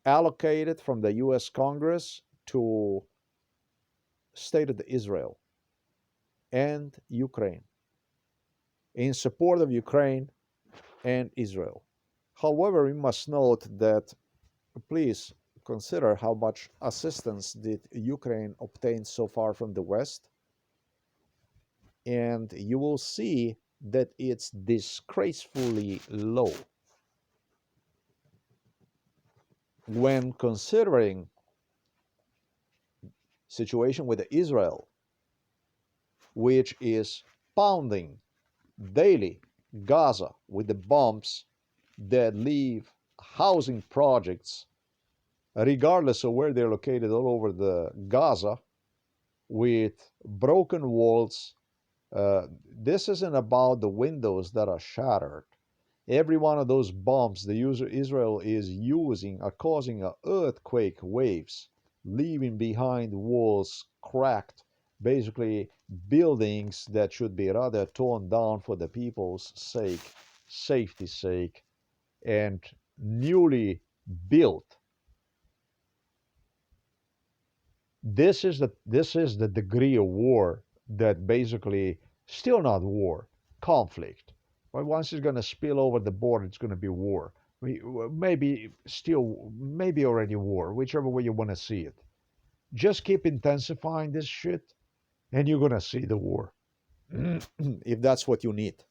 S1: allocated from the U.S. Congress to state of Israel and Ukraine in support of Ukraine and Israel. However, we must note that please consider how much assistance did Ukraine obtain so far from the West, and you will see that it's disgracefully low. When considering situation with Israel, which is pounding daily Gaza with the bombs that leave housing projects, regardless of where they're located, all over the Gaza, with broken walls. This isn't about the windows that are shattered. Every one of those bombs Israel is using are causing earthquake waves, leaving behind walls cracked, basically buildings that should be rather torn down for the people's sake, safety's sake, and newly built. This is the degree of war that basically still not war, conflict. But once it's going to spill over the border, it's going to be war. Maybe still, maybe already war, whichever way you want to see it. Just keep intensifying this shit, and you're going to see the war. If that's what you need.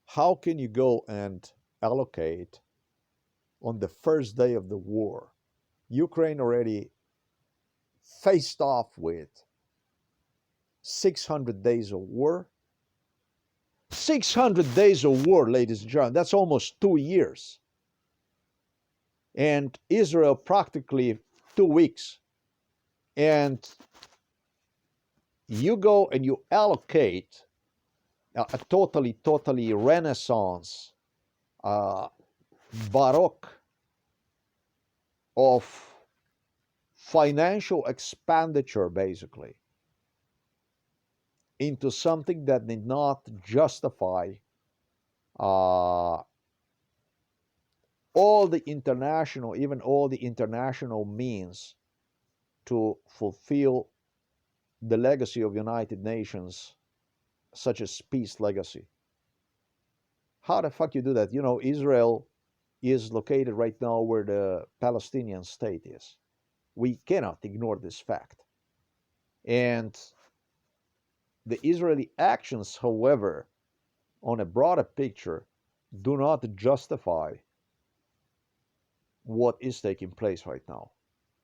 S1: How can you go and allocate on the first day of the war? Ukraine already faced off with 600 days of war. 600 days of war, ladies and gentlemen, that's almost 2 years. And Israel practically 2 weeks. And you go and you allocate a totally Renaissance, Baroque of financial expenditure, basically, into something that did not justify all the international, even all the international means to fulfill the legacy of United Nations such as peace legacy. How the fuck you do that? You know, Israel is located right now where the Palestinian state is. We cannot ignore this fact. And the Israeli actions, however, on a broader picture, do not justify what is taking place right now,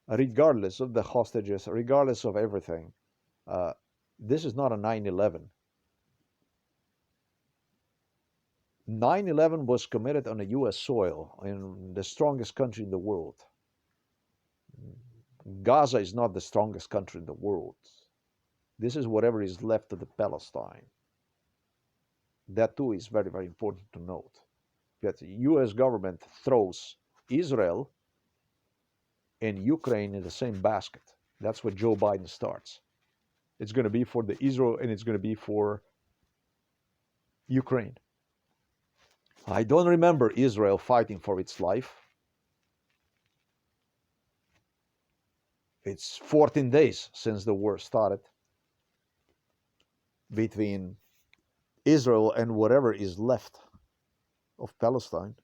S1: regardless of the hostages, regardless of everything. Uh, this is not a 9/11. 9/11 was committed on a U.S. soil in the strongest country in the world. Gaza is not the strongest country in the world. This is whatever is left of the Palestine. That too is very, very important to note. That the U.S. government throws Israel and Ukraine in the same basket. That's what Joe Biden starts. It's going to be for the Israel and it's going to be for Ukraine. I don't remember Israel fighting for its life. It's 14 days since the war started between Israel and whatever is left of Palestine.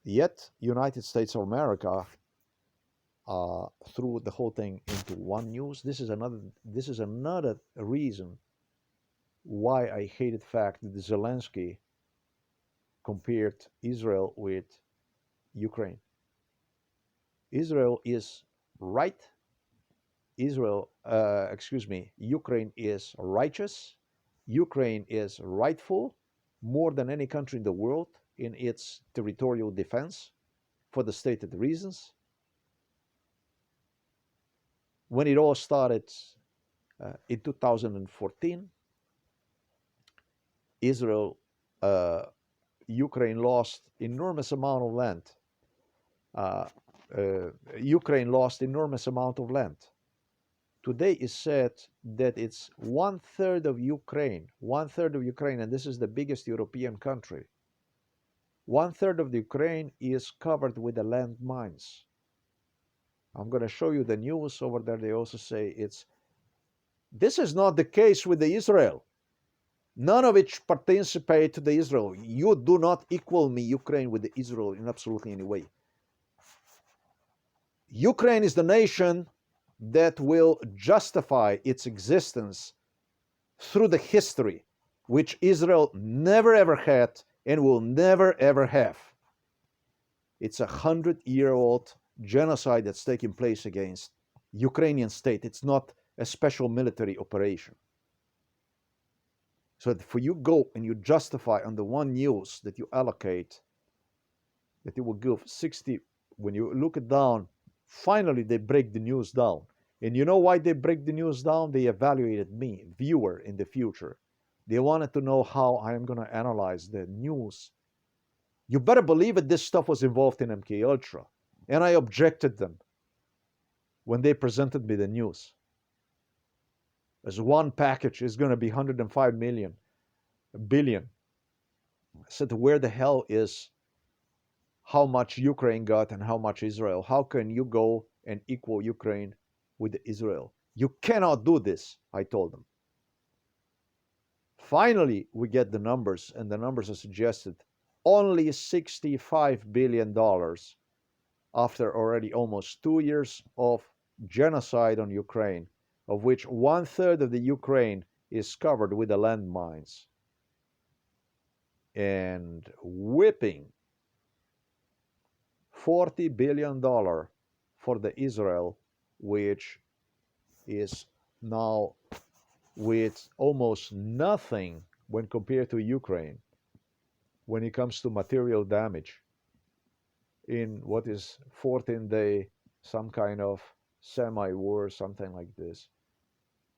S1: Yet, United States of America threw the whole thing into one news. This is another reason why I hated the fact that Zelensky compared Israel with Ukraine. Israel is right. Ukraine is righteous. Ukraine is rightful more than any country in the world in its territorial defense for the stated reasons. When it all started in 2014, Ukraine lost enormous amount of land. Ukraine lost enormous amount of land. Today is said that it's 1/3 of Ukraine, and this is the biggest European country. 1/3 of the Ukraine is covered with the landmines. I'm going to show you the news over there. They also say this is not the case with the Israel. None of it participate to the Israel. You do not equal me, Ukraine, with the Israel in absolutely any way. Ukraine is the nation that will justify its existence through the history, which Israel never ever had and will never ever have. It's 100-year-old genocide that's taking place against Ukrainian state. It's not a special military operation. So for you go and you justify on the one news that you allocate, that it will give 60, when you look it down, finally they break the news down. And you know why they break the news down? They evaluated me, viewer, in the future. They wanted to know how I am going to analyze the news. You better believe it, this stuff was involved in MK Ultra. And I objected them when they presented me the news. As one package is going to be 105 billion. I said, where the hell is how much Ukraine got and how much Israel? How can you go and equal Ukraine with Israel? You cannot do this, I told them. Finally, we get the numbers, and the numbers are suggested only $65 billion after already almost 2 years of genocide on Ukraine, of which 1/3 of the Ukraine is covered with the landmines, and whipping $40 billion for the Israel, which is now with almost nothing when compared to Ukraine when it comes to material damage in what is 14-day, some kind of semi-war, something like this.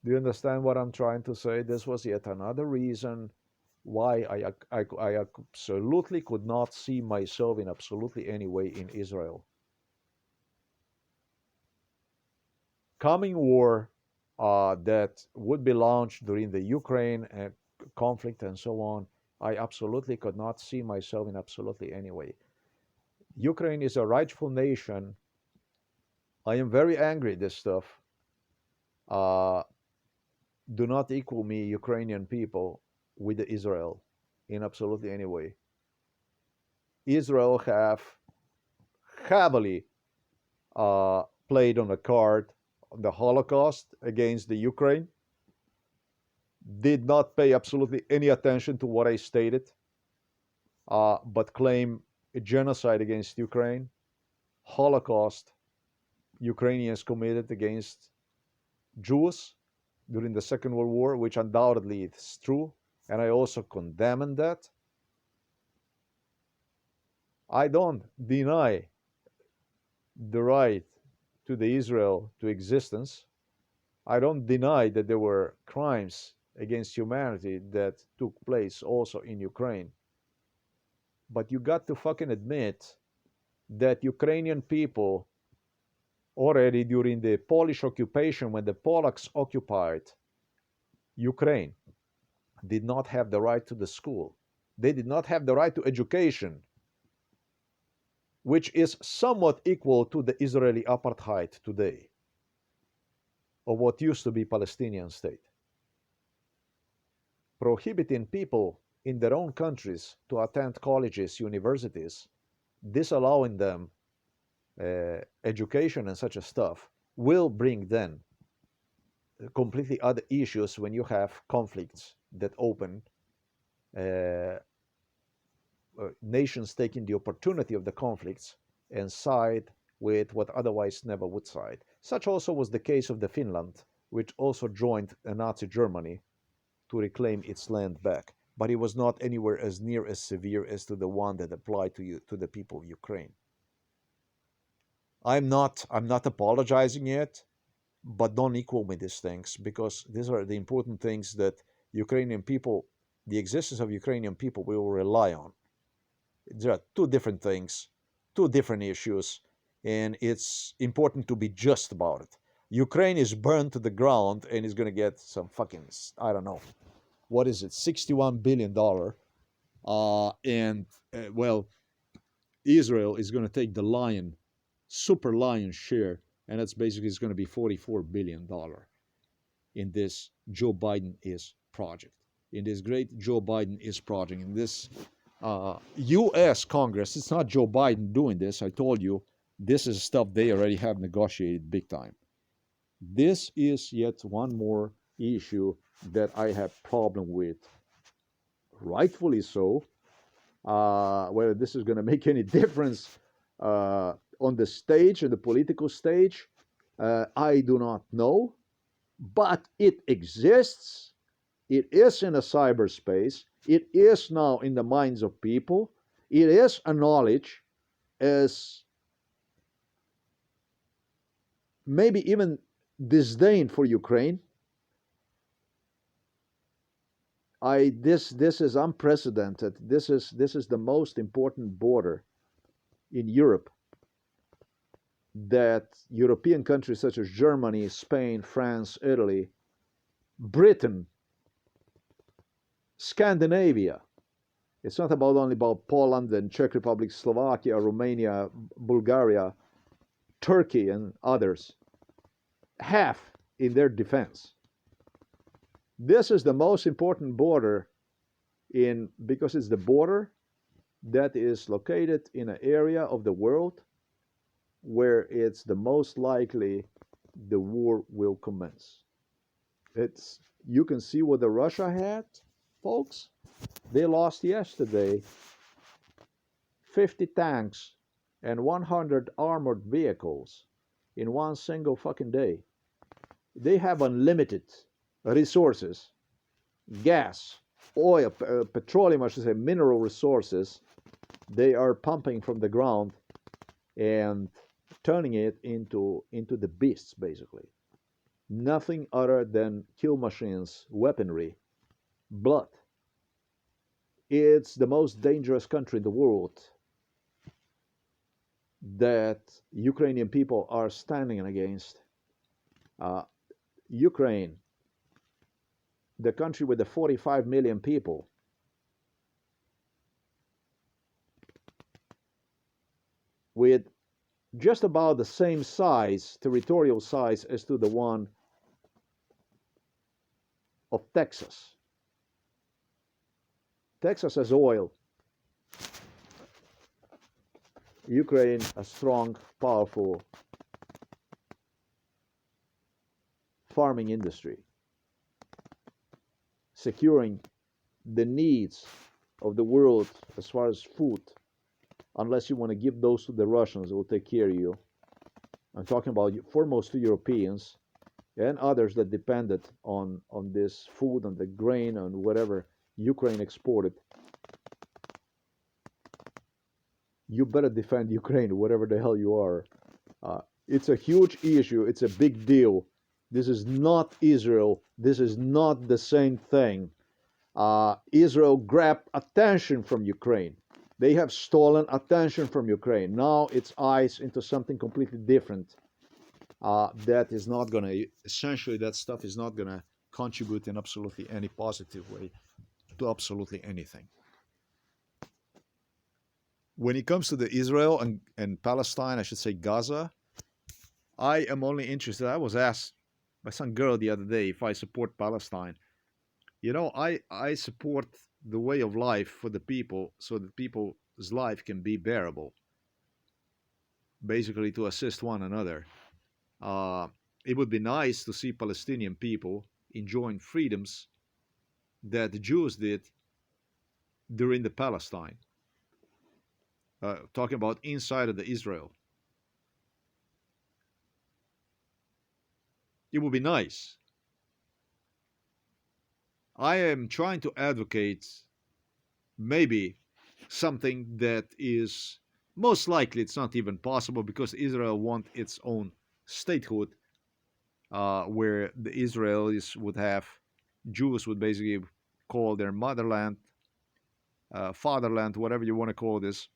S1: Do you understand what I'm trying to say? This was yet another reason why I absolutely could not see myself in absolutely any way in Israel. Coming war that would be launched during the Ukraine conflict and so on, I absolutely could not see myself in absolutely any way. Ukraine is a rightful nation. I am very angry at this stuff. do not equal me, Ukrainian people, with Israel in absolutely any way. Israel have heavily played on the card the Holocaust against the Ukraine, did not pay absolutely any attention to what I stated, but claim a genocide against Ukraine, Holocaust Ukrainians committed against Jews during the Second World War, which undoubtedly is true, and I also condemn that. I don't deny the right to the Israel to existence. I don't deny that there were crimes against humanity that took place also in Ukraine. But you got to fucking admit that Ukrainian people already during the Polish occupation, when the Polacks occupied Ukraine, did not have the right to the school. They did not have the right to education, which is somewhat equal to the Israeli apartheid today, of what used to be Palestinian state. Prohibiting people in their own countries to attend colleges, universities, disallowing them education and such a stuff, will bring then completely other issues when you have conflicts that open, nations taking the opportunity of the conflicts and side with what otherwise never would side. Such also was the case of the Finland, which also joined Nazi Germany to reclaim its land back, but it was not anywhere as near as severe as to the one that applied to the people of Ukraine. I'm not apologizing yet, but don't equal me these things, because these are the important things that Ukrainian people, the existence of Ukrainian people, will rely on. There are two different things, two different issues, and it's important to be just about it. Ukraine is burned to the ground and is going to get some fucking, I don't know, what is it, $61 billion. Well, Israel is going to take the super lion share, and that's basically it's going to be $44 billion in this Joe Biden is project, in this great Joe Biden is project, in this U.S. Congress. It's not Joe Biden doing this. I told you, this is stuff they already have negotiated big time. This is yet one more issue that I have problem with, rightfully so. Whether this is going to make any difference on the stage, on the political stage, I do not know. But it exists. It is in a cyberspace. It is now in the minds of people. It is a knowledge as maybe even disdain for Ukraine. This is unprecedented. This is the most important border in Europe that European countries such as Germany, Spain, France, Italy, Britain, Scandinavia. It's not only about Poland and Czech Republic, Slovakia, Romania, Bulgaria, Turkey, and others have in their defense. This is the most important border because it's the border that is located in an area of the world where it's the most likely the war will commence. You can see what the Russia had, folks. They lost yesterday 50 tanks and 100 armored vehicles in one single fucking day. They have unlimited resources, gas, oil, petroleum, I should say, mineral resources. They are pumping from the ground and turning it into the beasts, basically. Nothing other than kill machines, weaponry, blood. It's the most dangerous country in the world that Ukrainian people are standing against. Ukraine, the country with the 45 million people, with just about the same size, territorial size, as to the one of Texas. Texas has oil. Ukraine, a strong, powerful farming industry, securing the needs of the world as far as food. Unless you want to give those to the Russians, they will take care of you. I'm talking about foremost to Europeans and others that depended on this food, on the grain, on whatever Ukraine exported. You better defend Ukraine, whatever the hell you are. It's a huge issue. It's a big deal. This is not Israel. This is not the same thing. Israel grabbed attention from Ukraine. They have stolen attention from Ukraine. Now it's eyes into something completely different. That is not going to, essentially, that stuff is not going to contribute in absolutely any positive way to absolutely anything. When it comes to the Israel and Palestine, I should say Gaza, I am only interested. I was asked by some girl the other day if I support Palestine. You know, I support the way of life for the people so that people's life can be bearable. Basically, to assist one another. It would be nice to see Palestinian people enjoying freedoms that the Jews did during the Palestine. Talking about inside of the Israel. It would be nice. I am trying to advocate maybe something that is most likely it's not even possible because Israel wants its own statehood, where the Israelis would have, Jews would basically call their motherland, fatherland, whatever you want to call this,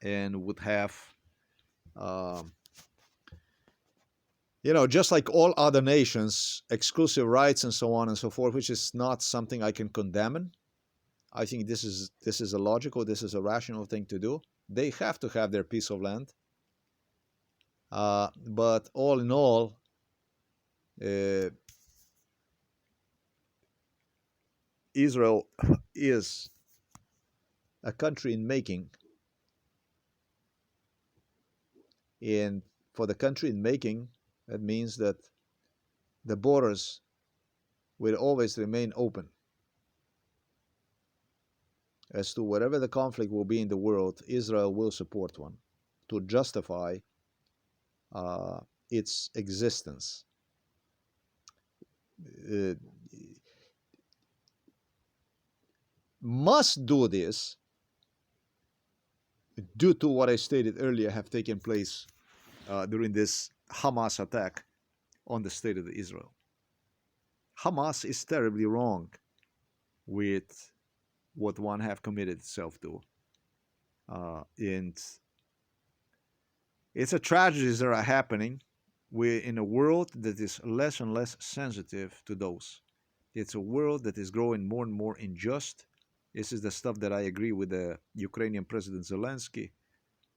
S1: and would have, just like all other nations, exclusive rights and so on and so forth, which is not something I can condemn. I think this is a logical, this is a rational thing to do. They have to have their piece of land. But all in all, Israel is a country in making. And for the country in making, that means that the borders will always remain open. As to whatever the conflict will be in the world, Israel will support one to justify its existence. Must do this due to what I stated earlier have taken place during this Hamas attack on the state of Israel. Hamas is terribly wrong with what one have committed itself to. And it's a tragedies that are happening. We're in a world that is less and less sensitive to those. It's a world that is growing more and more unjust. This is the stuff that I agree with the Ukrainian President Zelensky.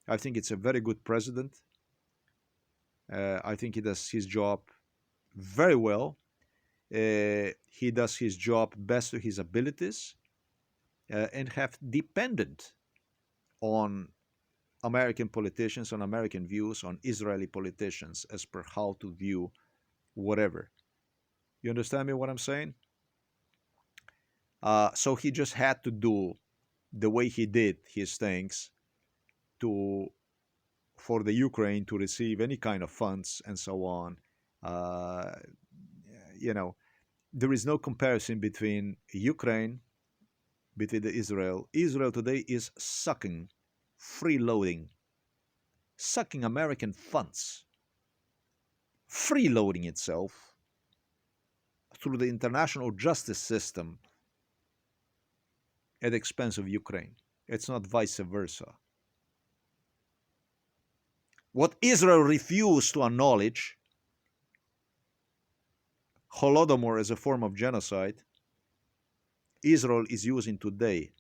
S1: I think it's a very good president. I think he does his job very well. He does his job best to his abilities, and have depended on American politicians, on American views, on Israeli politicians as per how to view whatever. You understand me what I'm saying? So he just had to do the way he did his things for the Ukraine to receive any kind of funds and so on. There is no comparison between Ukraine, between the Israel. Israel today is freeloading, sucking American funds, freeloading itself through the international justice system at the expense of Ukraine. It's not vice versa. What Israel refused to acknowledge, Holodomor as a form of genocide, Israel is using today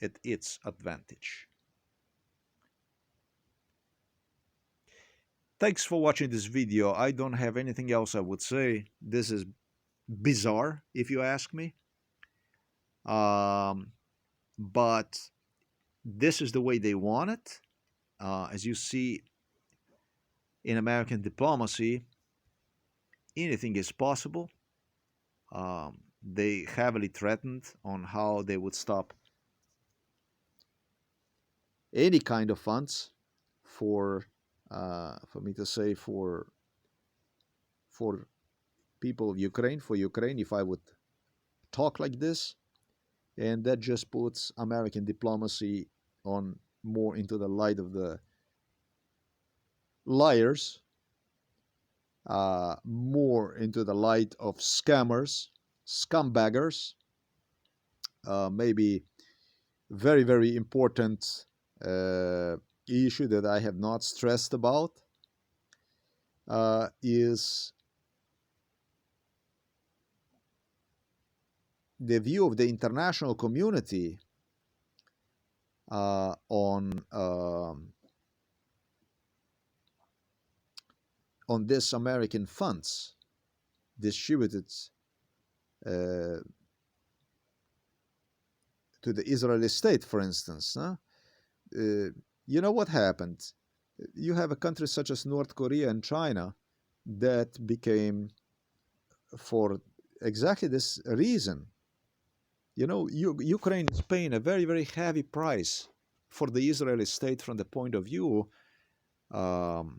S1: at its advantage. Thanks for watching this video. I don't have anything else I would say. This is
S2: bizarre, if you ask me. Um, but this is the way they want it. As you see in American diplomacy, anything is possible. They heavily threatened on how they would stop any kind of funds for, for me to say, for people of Ukraine, for Ukraine, if I would talk like this. And that just puts American diplomacy on more into the light of the liars, more into the light of scammers, scumbaggers, maybe very, very important issue that I have not stressed about is the view of the international community on this American funds distributed uh, to the Israeli state, for instance. You know what happened? You have a country such as North Korea and China that became, for exactly this reason, Ukraine is paying a very, very heavy price for the Israeli state from the point of view. Um,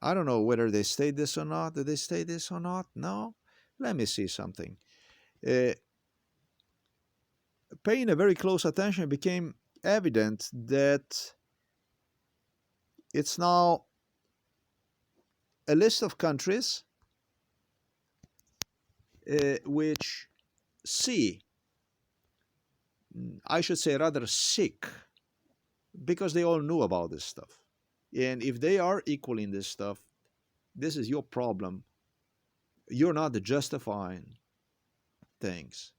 S2: I don't know whether they state this or not. Did they state this or not? No. Let me see something. Uh, Paying a very close attention, it became evident that it's now a list of countries which see, I should say rather sick, because they all knew about this stuff. And if they are equal in this stuff, this is your problem. You're not justifying things.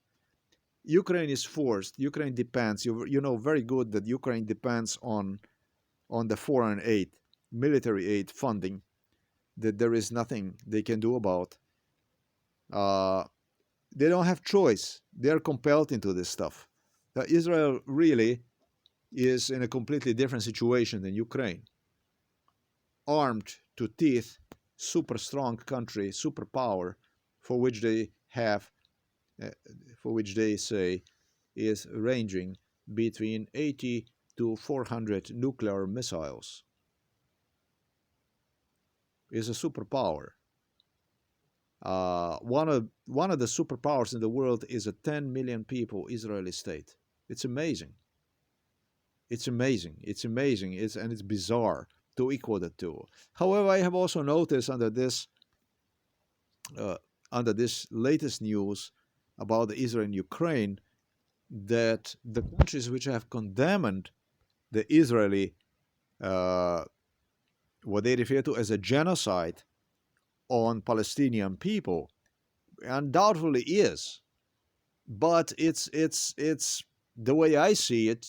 S2: Ukraine is forced. Ukraine depends. You know very good that Ukraine depends on the foreign aid, military aid funding, that there is nothing they can do about. Uh, they don't have choice. They are compelled into this stuff. Israel really is in a completely different situation than Ukraine. Armed to teeth, super strong country, superpower, for which they have, uh, for which they say is ranging between 80 to 400 nuclear missiles. Is a superpower. One of the superpowers in the world is a 10 million people Israeli state. It's amazing. It's amazing. It's amazing. It's bizarre to equal the two. However, I have also noticed uh, under this latest news about Israel and Ukraine that the countries which have condemned the Israeli, uh, what they refer to as a genocide on Palestinian people, undoubtedly is, but it's the way I see it,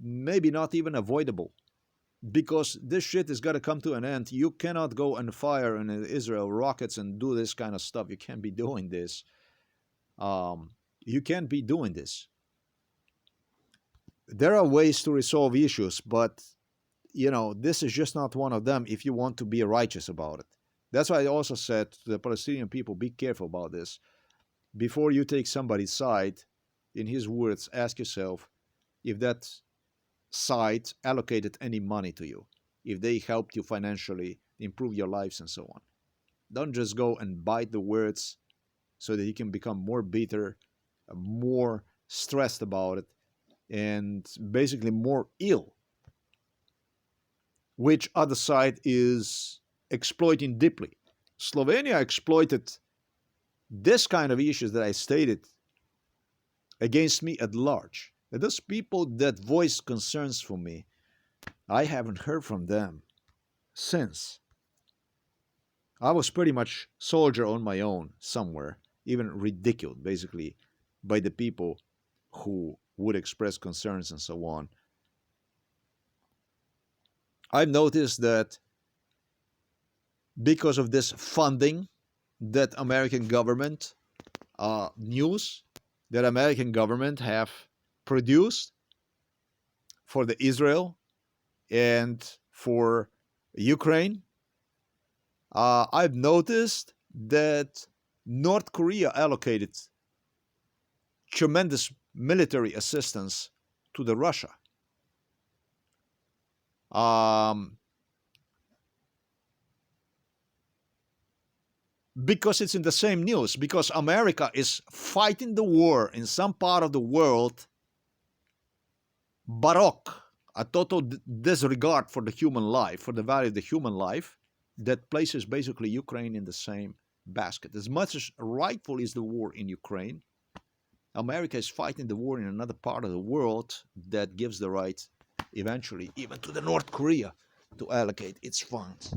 S2: maybe not even avoidable, because this shit is got to come to an end. You cannot go and fire in Israel rockets and do this kind of stuff. You can't be doing this. You can't be doing this. There are ways to resolve issues, but this is just not one of them if you want to be righteous about it. That's why I also said to the Palestinian people, be careful about this. Before you take somebody's side, in his words, ask yourself if that side allocated any money to you, if they helped you financially improve your lives and so on. Don't just go and bite the words so that you can become more bitter, more stressed about it, and basically more ill, which other side is exploiting deeply. Slovenia exploited this kind of issues that I stated against me at large. And those people that voiced concerns for me, I haven't heard from them since. I was pretty much soldier on my own somewhere, even ridiculed basically by the people who would express concerns and so on. I've noticed that because of this funding that American government news that American government have produced for the Israel and for Ukraine, I've noticed that North Korea allocated tremendous military assistance to the Russia. Um, because it's in the same news, because America is fighting the war in some part of the world, baroque, a total disregard for the human life, for the value of the human life, that places basically Ukraine in the same basket. As much as rightful is the war in Ukraine, America is fighting the war in another part of the world that gives the right, eventually, even to the North Korea, to allocate its funds,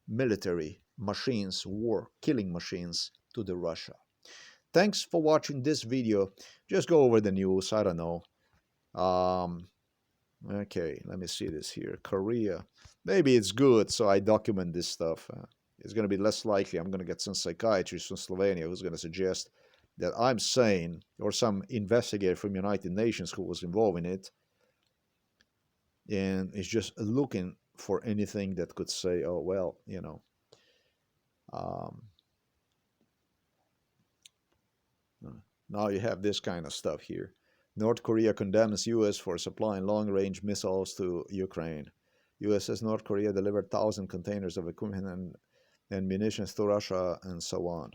S2: military machines, war killing machines, to the Russia. Thanks for watching this video. Just go over the news. I don't know. Okay, let me see this here. Korea. Maybe it's good, so I document this stuff. It's going to be less likely I'm going to get some psychiatrist from Slovenia who's going to suggest that I'm sane, or some investigator from United Nations who was involved in it, and is just looking for anything that could say, oh, well, you know. Now you have this kind of stuff here. North Korea condemns U.S. for supplying long-range missiles to Ukraine. U.S. says North Korea delivered 1,000 containers of equipment and munitions to Russia, and so on.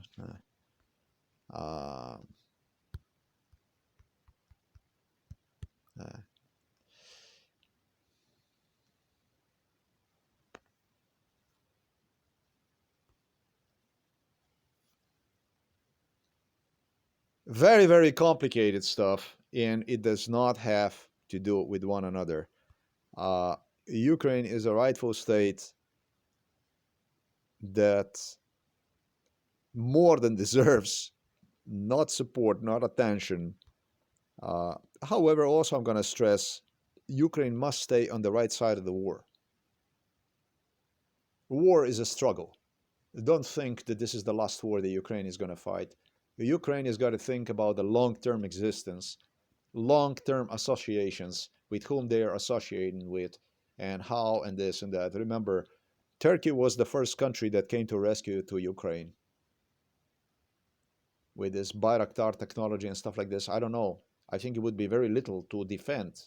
S2: Very, very complicated stuff, and it does not have to do with one another. Ukraine is a rightful state that more than deserves not support, not attention. However, also I'm going to stress, Ukraine must stay on the right side of the war. War is a struggle. Don't think that this is the last war that Ukraine is going to fight. Ukraine has got to think about the long-term existence, long-term associations, with whom they are associating with, and how, and this and that. Remember, Turkey was the first country that came to rescue to Ukraine with this Bayraktar technology and stuff like this. I don't know. I think it would be very little to defend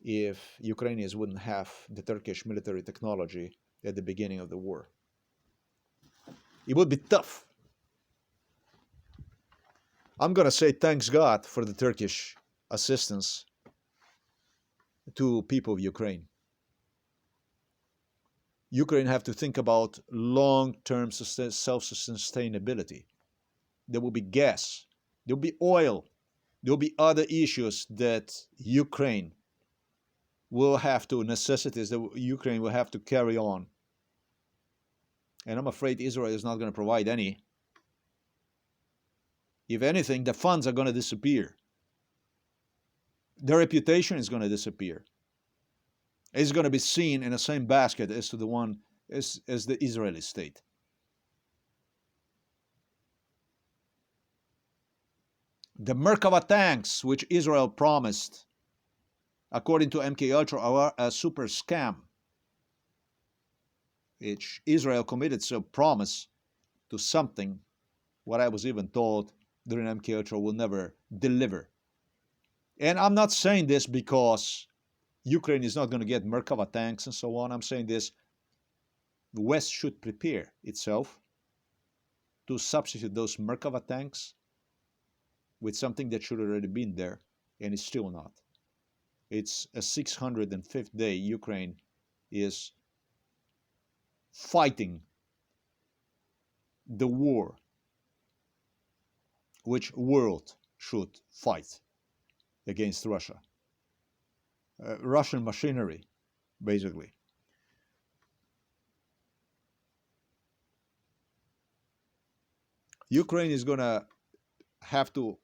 S2: if Ukrainians wouldn't have the Turkish military technology at the beginning of the war. It would be tough. I'm going to say thanks God for the Turkish assistance to people of Ukraine. Ukraine have to think about long-term self-sustainability. There will be gas, there will be oil, there will be other issues that Ukraine will have to, necessities that Ukraine will have to carry on. And I'm afraid Israel is not going to provide any. If anything, the funds are going to disappear. The reputation is going to disappear. It's going to be seen in the same basket as to the one as the Israeli state. The Merkava tanks, which Israel promised, according to MK Ultra, are a super scam, which Israel committed some promise to something, what I was even told during MK Ultra will never deliver. And I'm not saying this because Ukraine is not going to get Merkava tanks and so on. I'm saying this, the West should prepare itself to substitute those Merkava tanks with something that should already been there, and it's still not. It's a 605th day Ukraine is fighting the war which world should fight against Russia. Russian machinery, basically. Ukraine is going to have to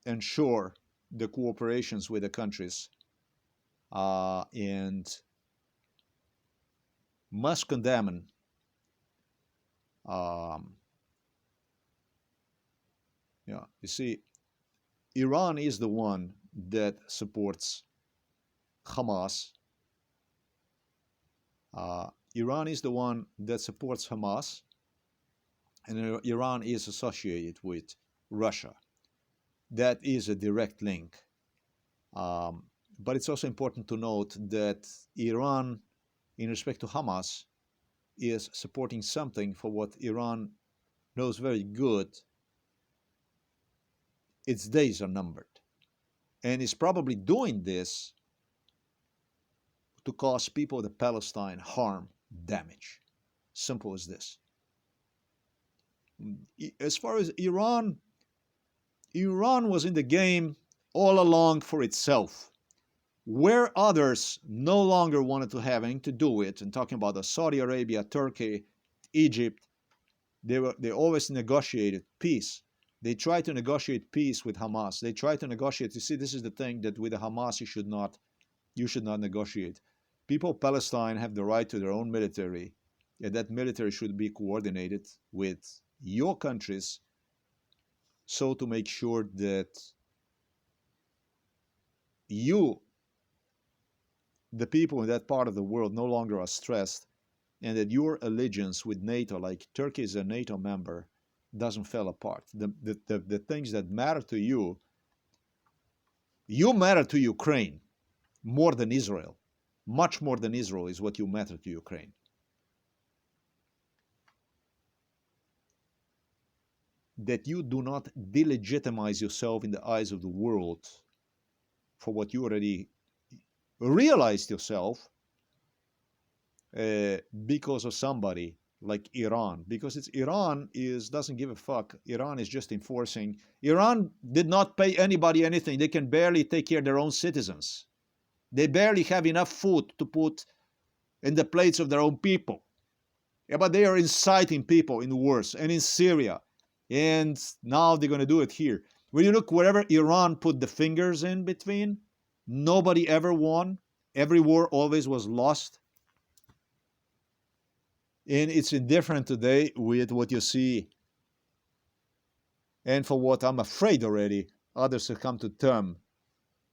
S2: ensure the cooperations with the countries and must condemn Um, yeah, you see, Iran is the one that supports Hamas. Iran is the one that supports Hamas, and Iran is associated with Russia. That is a direct link. Um, but it's also important to note that Iran, in respect to Hamas, is supporting something for what Iran knows very good. Its days are numbered. And is probably doing this to cause people of Palestine harm, damage. Simple as this. As far as Iran, Iran was in the game all along for itself. Where others no longer wanted to have anything to do with, and talking about the Saudi Arabia, Turkey, Egypt, they always negotiated peace. They tried to negotiate peace with Hamas. They tried to negotiate. You see, this is the thing that with the Hamas you should not negotiate. People of Palestine have the right to their own military, and that military should be coordinated with your countries, so to make sure that you, the people in that part of the world, no longer are stressed, and that your allegiance with NATO, like Turkey is a NATO member, doesn't fall apart. The things that matter to you matter to Ukraine more than Israel. Much more than Israel is what you matter to Ukraine. That you do not delegitimize yourself in the eyes of the world for what you already realized yourself because of somebody like Iran, because Iran doesn't give a fuck. Iran is just enforcing. Iran did not pay anybody anything. They can barely take care of their own citizens. They barely have enough food to put in the plates of their own people. Yeah, but they are inciting people in wars and in Syria, and now they're going to do it here. When you look wherever Iran put the fingers in between, nobody ever won. Every war always was lost. And it's indifferent today with what you see, and for what I'm afraid already others have come to term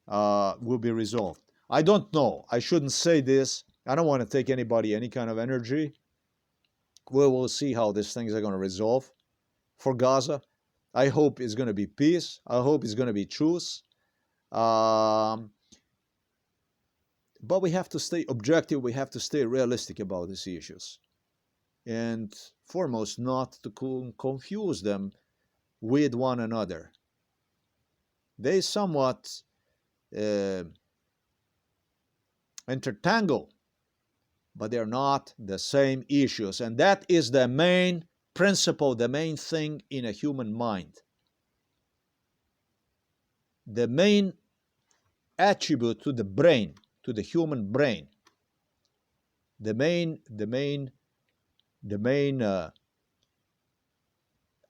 S2: will be resolved. I don't know. I shouldn't say this. I don't want to take anybody any kind of energy. We will see how these things are going to resolve for Gaza. I hope it's going to be peace. I hope it's going to be truce. But we have to stay objective. We have to stay realistic about these issues. And foremost, not to confuse them with one another. They somewhat intertangle, but they're not the same issues. And that is the main principle, the main thing in a human mind. The main attribute to the brain, to the human brain, the main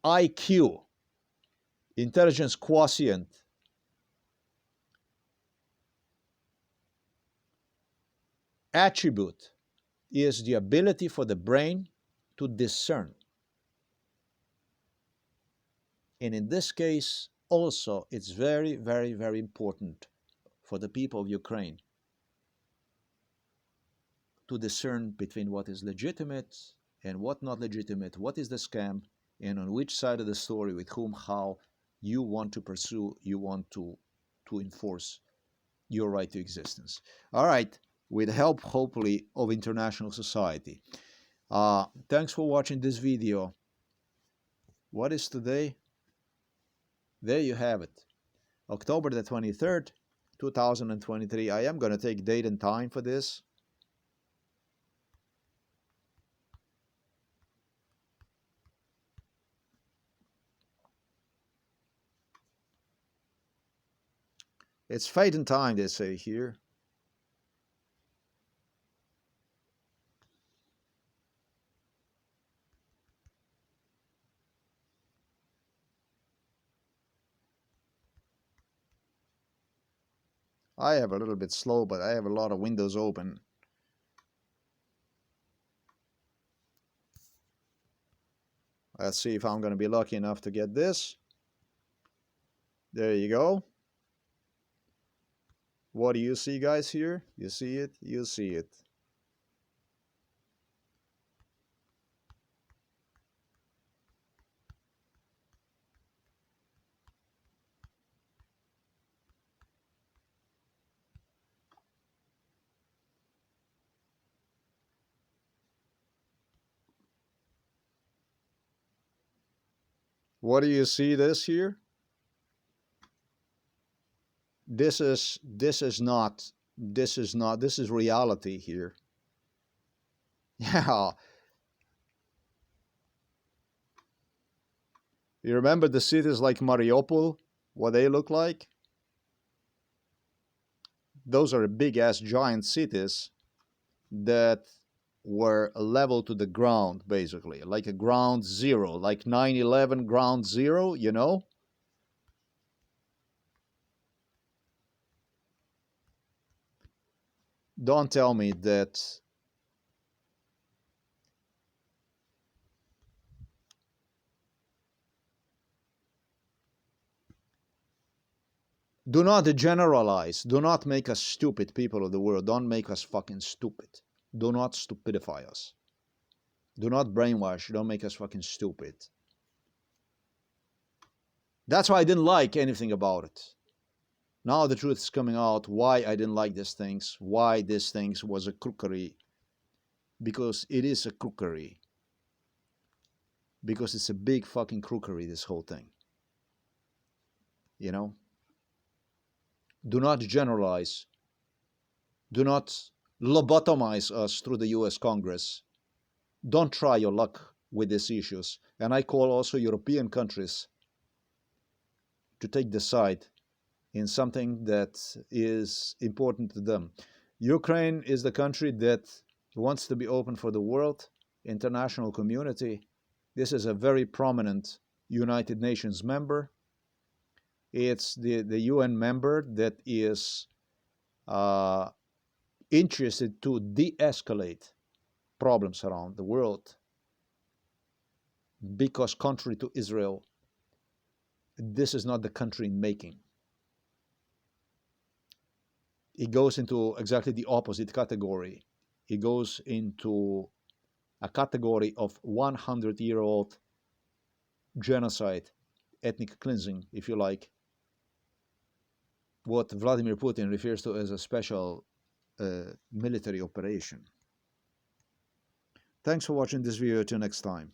S2: IQ, intelligence quotient, attribute is the ability for the brain to discern. And in this case, also, it's very, very, very important for the people of Ukraine to discern between what is legitimate and what not legitimate, what is the scam, and on which side of the story, with whom, how you want to pursue, you want to enforce your right to existence. All right, with help, hopefully, of international society. Thanks for watching this video. What is today? There you have it. October the 23rd, 2023. I am going to take date and time for this. It's fate and time, they say here. I have a little bit slow, but I have a lot of windows open. Let's see if I'm going to be lucky enough to get this. There you go. What do you see, guys, here? You see it? You see it. What do you see this here? This is reality here. Yeah. You remember the cities like Mariupol, what they look like? Those are big ass giant cities that were level to the ground, basically, like a ground zero, like 9/11 ground zero, you know? Don't tell me that. Do not generalize. Do not make us stupid, people of the world. Don't make us fucking stupid. Do not stupidify us. Do not brainwash. Don't make us fucking stupid. That's why I didn't like anything about it. Now the truth is coming out why I didn't like these things, why these things was a crookery. Because it is a crookery. Because it's a big fucking crookery, this whole thing. You know? Do not generalize. Do not lobotomize us through the US Congress. Don't try your luck with these issues. And I call also European countries to take the side in something that is important to them. Ukraine is the country that wants to be open for the world, international community. This is a very prominent United Nations member. It's the UN member that is interested to de-escalate problems around the world, because contrary to Israel, this is not the country in making. It goes into exactly the opposite category. It goes into a category of 100-year-old genocide, ethnic cleansing, if you like, what Vladimir Putin refers to as a special military operation. Thanks for watching this video. Till next time.